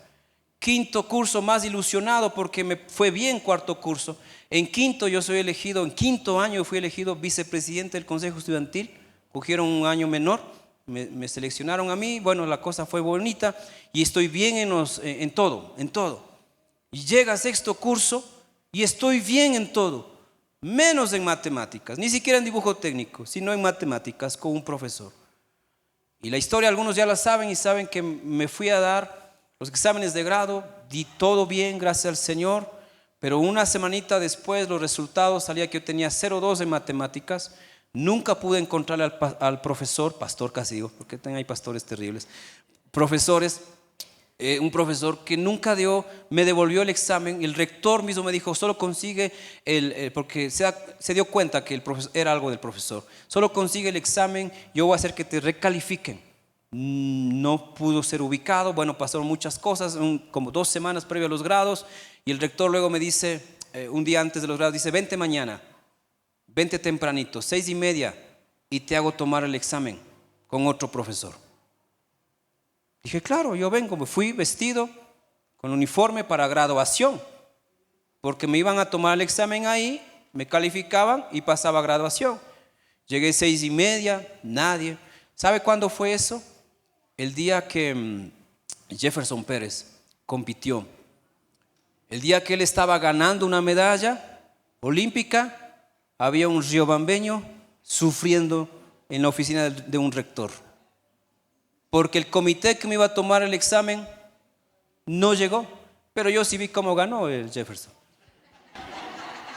Quinto curso más ilusionado porque me fue bien cuarto curso. En quinto yo soy elegido, en quinto año fui elegido vicepresidente del Consejo Estudiantil. Cogieron un año menor, me seleccionaron a mí. Bueno, la cosa fue bonita y estoy bien en todo. Y llega sexto curso y estoy bien en todo, menos en matemáticas, ni siquiera en dibujo técnico, sino en matemáticas con un profesor. Y la historia algunos ya la saben y saben que me fui a dar los exámenes de grado, di todo bien, gracias al Señor, pero una semanita después los resultados salía que yo tenía 0,2 en matemáticas. Nunca pude encontrarle al profesor, pastor casi digo, porque hay pastores terribles, profesores, un profesor que nunca me devolvió el examen. El rector mismo me dijo, solo consigue porque se dio cuenta que el profesor era algo del profesor, solo consigue el examen, yo voy a hacer que te recalifiquen. No pudo ser ubicado. Bueno, pasaron muchas cosas, como 2 semanas previo a los grados, y el rector luego me dice, un día antes de los grados, dice, vente mañana, vente tempranito, 6:30, y te hago tomar el examen con otro profesor. Dije, claro, yo vengo. Me fui vestido con uniforme para graduación, porque me iban a tomar el examen ahí, me calificaban y pasaba a graduación. Llegué 6:30, nadie. ¿Sabe cuándo fue eso? El día que Jefferson Pérez compitió, el día que él estaba ganando una medalla olímpica, había un riobambeño sufriendo en la oficina de un rector, porque el comité que me iba a tomar el examen no llegó, pero yo sí vi cómo ganó el Jefferson.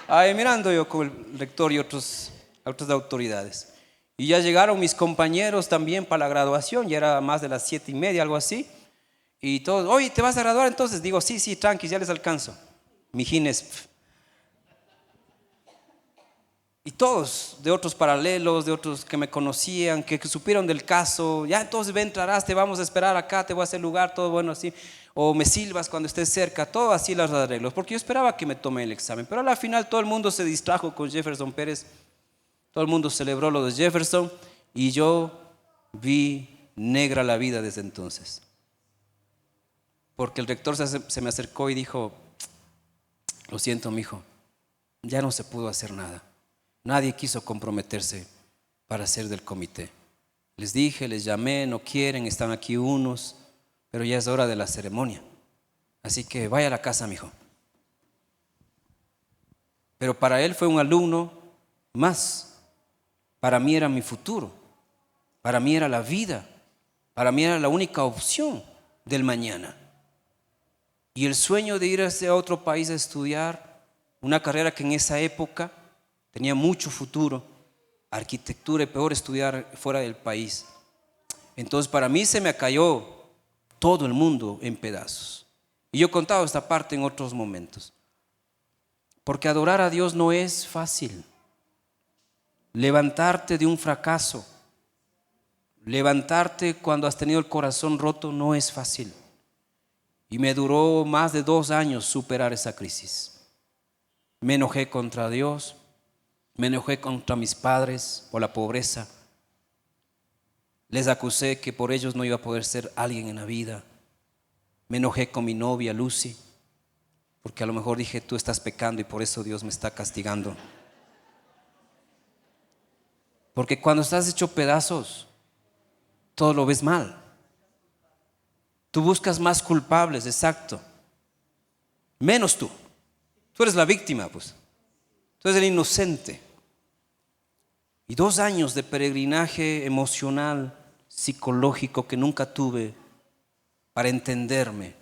Ahí mirando yo con el rector y otras autoridades. Y ya llegaron mis compañeros también para la graduación, ya era más de las 7:30, algo así. Y todos, oye, ¿te vas a graduar entonces? Digo, sí, tranqui, ya les alcanzo. Mijines. Y todos, de otros paralelos, de otros que me conocían, que supieron del caso, ya entonces entrarás, te vamos a esperar acá, te voy a hacer lugar, todo bueno así. O me silbas cuando estés cerca, todo así los arreglos. Porque yo esperaba que me tome el examen, pero al final todo el mundo se distrajo con Jefferson Pérez. Todo el mundo celebró lo de Jefferson y yo vi negra la vida desde entonces. Porque el rector se me acercó y dijo, lo siento, mijo, ya no se pudo hacer nada. Nadie quiso comprometerse para ser del comité. Les dije, les llamé, no quieren, están aquí unos, pero ya es hora de la ceremonia. Así que vaya a la casa, mijo. Pero para él fue un alumno más. Para mí era mi futuro, para mí era la vida, para mí era la única opción del mañana. Y el sueño de ir a otro país a estudiar una carrera que en esa época tenía mucho futuro, arquitectura, y peor estudiar fuera del país. Entonces para mí se me cayó todo el mundo en pedazos. Y yo he contado esta parte en otros momentos. Porque adorar a Dios no es fácil. Levantarte de un fracaso, levantarte cuando has tenido el corazón roto no es fácil. Y me duró más de 2 años superar esa crisis. Me enojé contra Dios, me enojé contra mis padres por la pobreza. Les acusé que por ellos no iba a poder ser alguien en la vida. Me enojé con mi novia Lucy, porque a lo mejor dije, tú estás pecando y por eso Dios me está castigando. Porque cuando estás hecho pedazos, todo lo ves mal. Tú buscas más culpables, exacto. Menos tú. Tú eres la víctima, pues. Tú eres el inocente. Y 2 años de peregrinaje emocional, psicológico que nunca tuve para entenderme.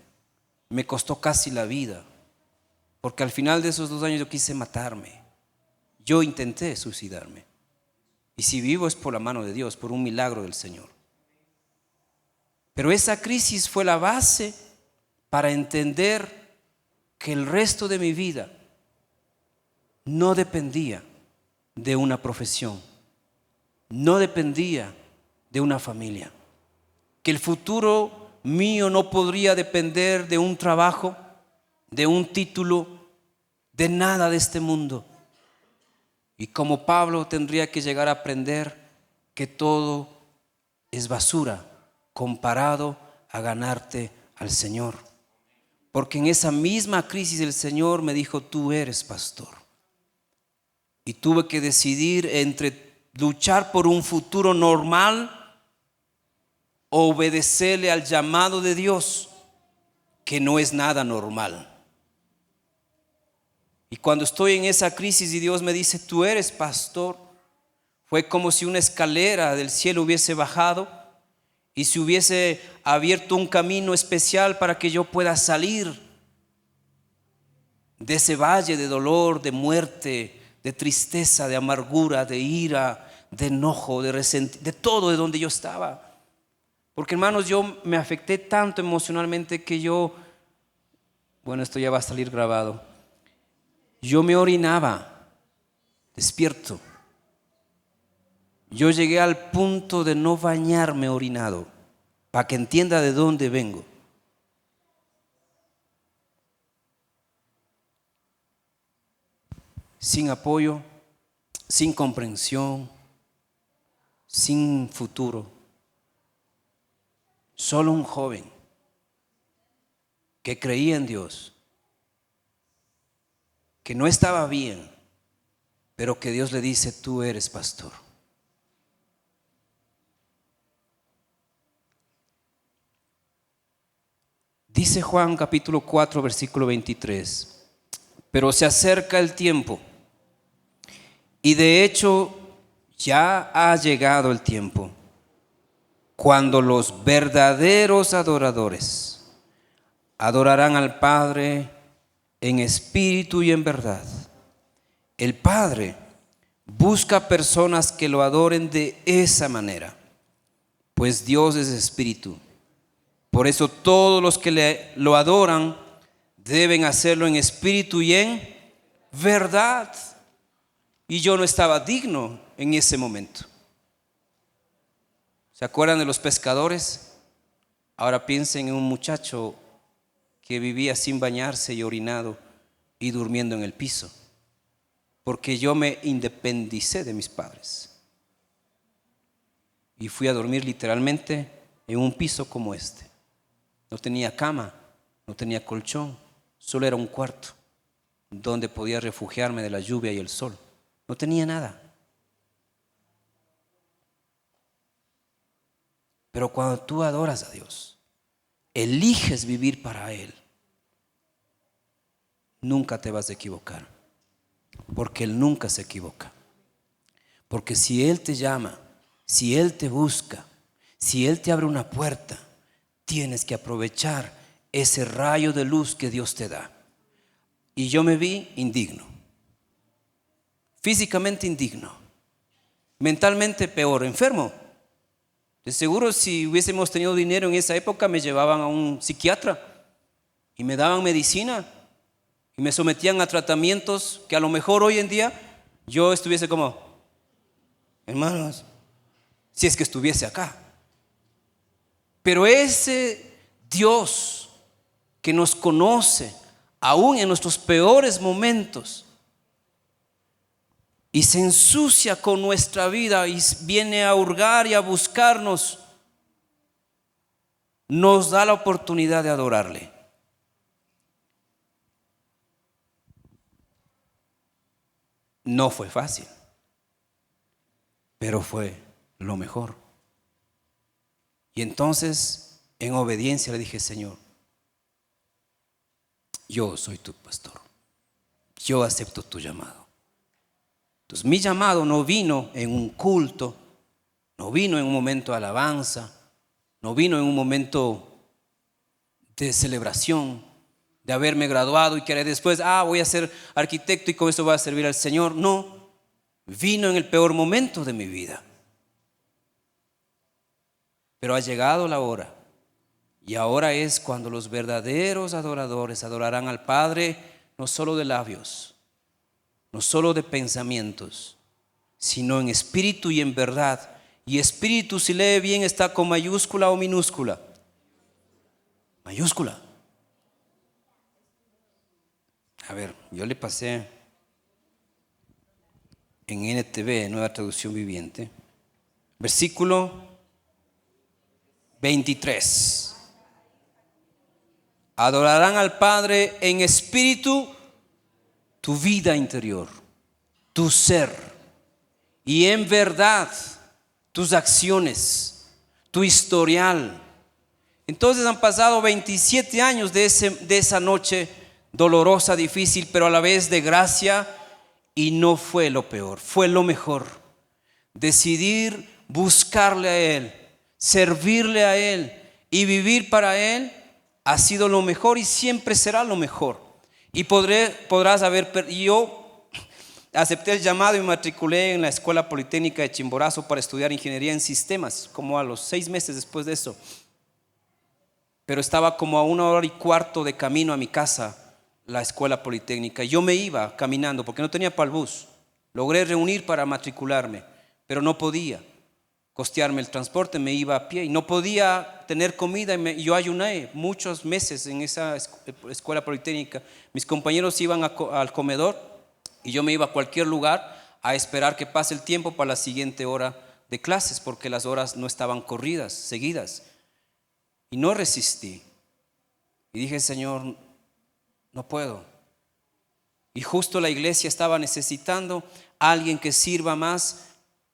Me costó casi la vida. Porque al final de esos 2 años yo quise matarme. Yo intenté suicidarme. Y si vivo es por la mano de Dios, por un milagro del Señor. Pero esa crisis fue la base para entender que el resto de mi vida no dependía de una profesión, no dependía de una familia, que el futuro mío no podría depender de un trabajo, de un título, de nada de este mundo. Y como Pablo tendría que llegar a aprender que todo es basura comparado a ganarte al Señor. Porque en esa misma crisis el Señor me dijo, tú eres pastor. Y tuve que decidir entre luchar por un futuro normal o obedecerle al llamado de Dios, que no es nada normal. Y cuando estoy en esa crisis y Dios me dice, tú eres pastor, fue como si una escalera del cielo hubiese bajado y se hubiese abierto un camino especial para que yo pueda salir de ese valle de dolor, de muerte, de tristeza, de amargura, de ira, de enojo, de resentimiento, de todo de donde yo estaba. Porque hermanos, yo me afecté tanto emocionalmente que bueno, esto ya va a salir grabado. Yo me orinaba, despierto. Yo llegué al punto de no bañarme orinado, para que entienda de dónde vengo. Sin apoyo, sin comprensión, sin futuro. Solo un joven que creía en Dios, que no estaba bien, pero que Dios le dice, tú eres pastor. Dice Juan capítulo 4 versículo 23, pero se acerca el tiempo y de hecho ya ha llegado el tiempo cuando los verdaderos adoradores adorarán al Padre en espíritu y en verdad. El Padre busca personas que lo adoren de esa manera, pues Dios es espíritu. Por eso todos los que lo adoran deben hacerlo en espíritu y en verdad. Y yo no estaba digno en ese momento. ¿Se acuerdan de los pescadores? Ahora piensen en un muchacho que vivía sin bañarse y orinado y durmiendo en el piso. Porque yo me independicé de mis padres. Y fui a dormir literalmente en un piso como este. No tenía cama, no tenía colchón, solo era un cuarto donde podía refugiarme de la lluvia y el sol. No tenía nada. Pero cuando tú adoras a Dios, eliges vivir para Él, nunca te vas a equivocar, porque Él nunca se equivoca. Porque si Él te llama, si Él te busca, si Él te abre una puerta, tienes que aprovechar ese rayo de luz que Dios te da. Y yo me vi indigno, físicamente indigno, mentalmente peor, enfermo. De seguro si hubiésemos tenido dinero en esa época me llevaban a un psiquiatra y me daban medicina y me sometían a tratamientos que a lo mejor hoy en día yo estuviese como, hermanos, si es que estuviese acá. Pero ese Dios que nos conoce aún en nuestros peores momentos y se ensucia con nuestra vida y viene a hurgar y a buscarnos, nos da la oportunidad de adorarle. No fue fácil, pero fue lo mejor. Y entonces, en obediencia le dije: Señor, yo soy tu pastor, yo acepto tu llamado. Entonces mi llamado no vino en un culto, no vino en un momento de alabanza, no vino en un momento de celebración, de haberme graduado y que después voy a ser arquitecto y con eso voy a servir al Señor. No, vino en el peor momento de mi vida. Pero ha llegado la hora, y ahora es cuando los verdaderos adoradores adorarán al Padre, no solo de labios, no solo de pensamientos, sino en espíritu y en verdad. Y espíritu, si lee bien, está con mayúscula o minúscula. Mayúscula. A ver, yo le pasé en NTV, Nueva Traducción Viviente, versículo 23. Adorarán al Padre en espíritu, tu vida interior, tu ser, y en verdad, tus acciones, tu historial. Entonces han pasado 27 años de esa noche dolorosa, difícil, pero a la vez de gracia, y no fue lo peor, fue lo mejor. Decidir buscarle a Él, servirle a Él y vivir para Él ha sido lo mejor y siempre será lo mejor. Y podrás haber, yo acepté el llamado y me matriculé en la Escuela Politécnica de Chimborazo para estudiar ingeniería en sistemas, como a los 6 meses después de eso. Pero estaba como a 1 hora y cuarto de camino a mi casa, la Escuela Politécnica. Yo me iba caminando porque no tenía para el bus. Logré reunir para matricularme, pero no podía costearme el transporte, me iba a pie y no podía tener comida. Yo ayuné muchos meses en esa Escuela Politécnica. Mis compañeros iban al comedor y yo me iba a cualquier lugar a esperar que pase el tiempo para la siguiente hora de clases, porque las horas no estaban corridas, seguidas. Y no resistí. Y dije: Señor, no puedo. Y justo la iglesia estaba necesitando a alguien que sirva más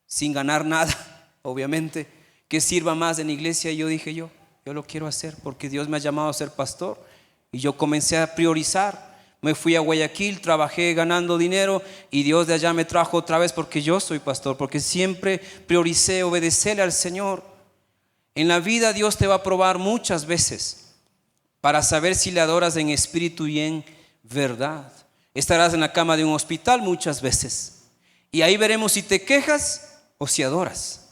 sin ganar nada, obviamente, que sirva más en la iglesia. Y yo dije: yo lo quiero hacer porque Dios me ha llamado a ser pastor. Y yo comencé a priorizar. Me fui a Guayaquil, trabajé ganando dinero y Dios de allá me trajo otra vez porque yo soy pastor, porque siempre prioricé obedecerle al Señor. En la vida Dios te va a probar muchas veces para saber si le adoras en espíritu y en verdad. Estarás en la cama de un hospital muchas veces y ahí veremos si te quejas o si adoras.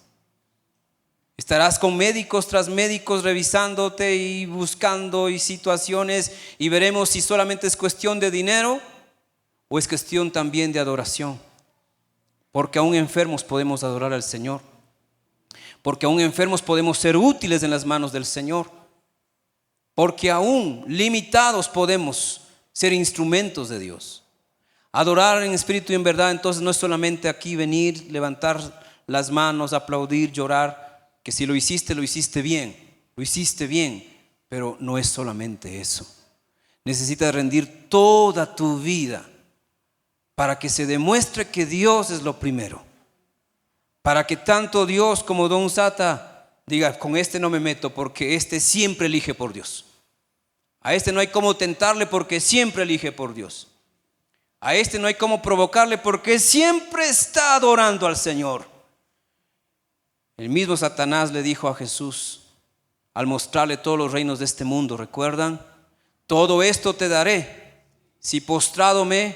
Estarás con médicos tras médicos revisándote y buscando y situaciones, y veremos si solamente es cuestión de dinero o es cuestión también de adoración. Porque aún enfermos podemos adorar al Señor. Porque aún enfermos podemos ser útiles en las manos del Señor. Porque aún limitados podemos ser instrumentos de Dios. Adorar en espíritu y en verdad, entonces no es solamente aquí venir, levantar las manos, aplaudir, llorar. Que si lo hiciste bien, pero no es solamente eso. Necesitas rendir toda tu vida para que se demuestre que Dios es lo primero. Para que tanto Dios como Don Sata diga: con este no me meto porque este siempre elige por Dios. A este no hay cómo tentarle porque siempre elige por Dios. A este no hay cómo provocarle porque siempre está adorando al Señor. El mismo Satanás le dijo a Jesús al mostrarle todos los reinos de este mundo, ¿recuerdan? Todo esto te daré si postrado me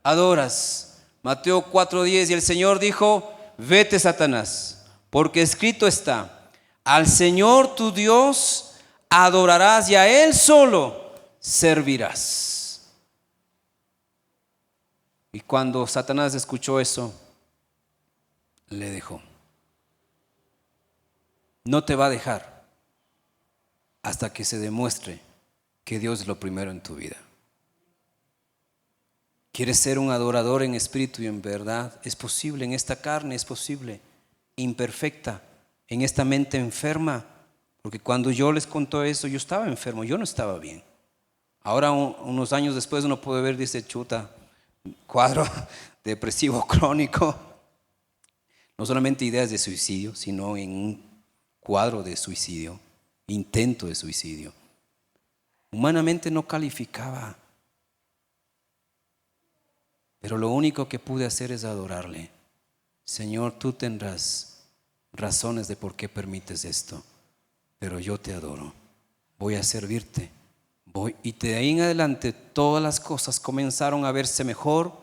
adoras. Mateo 4:10. Y el Señor dijo: vete, Satanás, porque escrito está: al Señor tu Dios adorarás y a Él solo servirás. Y cuando Satanás escuchó eso, le dejó. No te va a dejar hasta que se demuestre que Dios es lo primero en tu vida. ¿Quieres ser un adorador en espíritu y en verdad? Es posible, en esta carne es posible, imperfecta, en esta mente enferma. Porque cuando yo les contó eso, yo estaba enfermo, yo no estaba bien. Ahora, unos años después, uno puede ver, dice: chuta, cuadro depresivo crónico. no solamente ideas de suicidio, sino en un cuadro de suicidio, intento de suicidio. Humanamente no calificaba, pero lo único que pude hacer es adorarle. Señor, tú tendrás razones de por qué permites esto, pero yo te adoro, voy a servirte. Y de ahí en adelante todas las cosas comenzaron a verse mejor.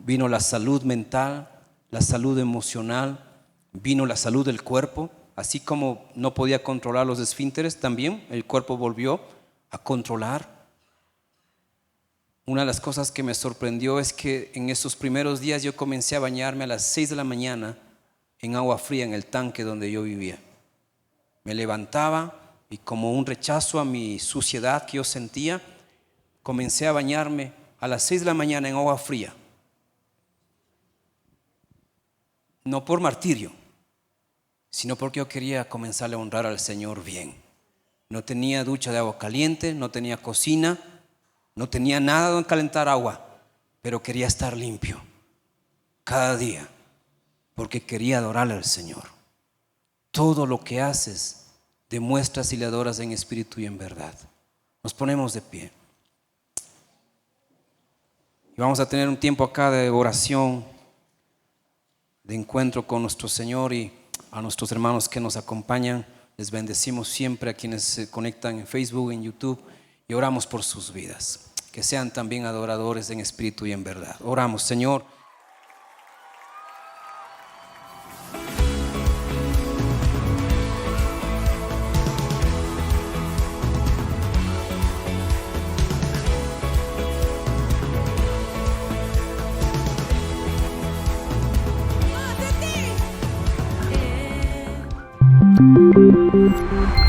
Vino la salud mental, la salud emocional, vino la salud del cuerpo. Así como no podía controlar los esfínteres, también el cuerpo volvió a controlar. Una de las cosas que me sorprendió es que en esos primeros días yo comencé a bañarme a las 6 de la mañana en agua fría en el tanque donde yo vivía. Me levantaba y, como un rechazo a mi suciedad que yo sentía, comencé a bañarme a las 6 de la mañana en agua fría. No por martirio, sino porque yo quería comenzar a honrar al Señor bien. No tenía ducha de agua caliente, no tenía cocina, no tenía nada donde calentar agua, pero quería estar limpio cada día, porque quería adorarle al Señor. Todo lo que haces demuestras si le adoras en espíritu y en verdad. Nos ponemos de pie y vamos a tener un tiempo acá de oración, de encuentro con nuestro Señor. Y a nuestros hermanos que nos acompañan les bendecimos siempre, a quienes se conectan en Facebook, en YouTube, y oramos por sus vidas, que sean también adoradores en espíritu y en verdad. Oramos. Señor, Más de ti.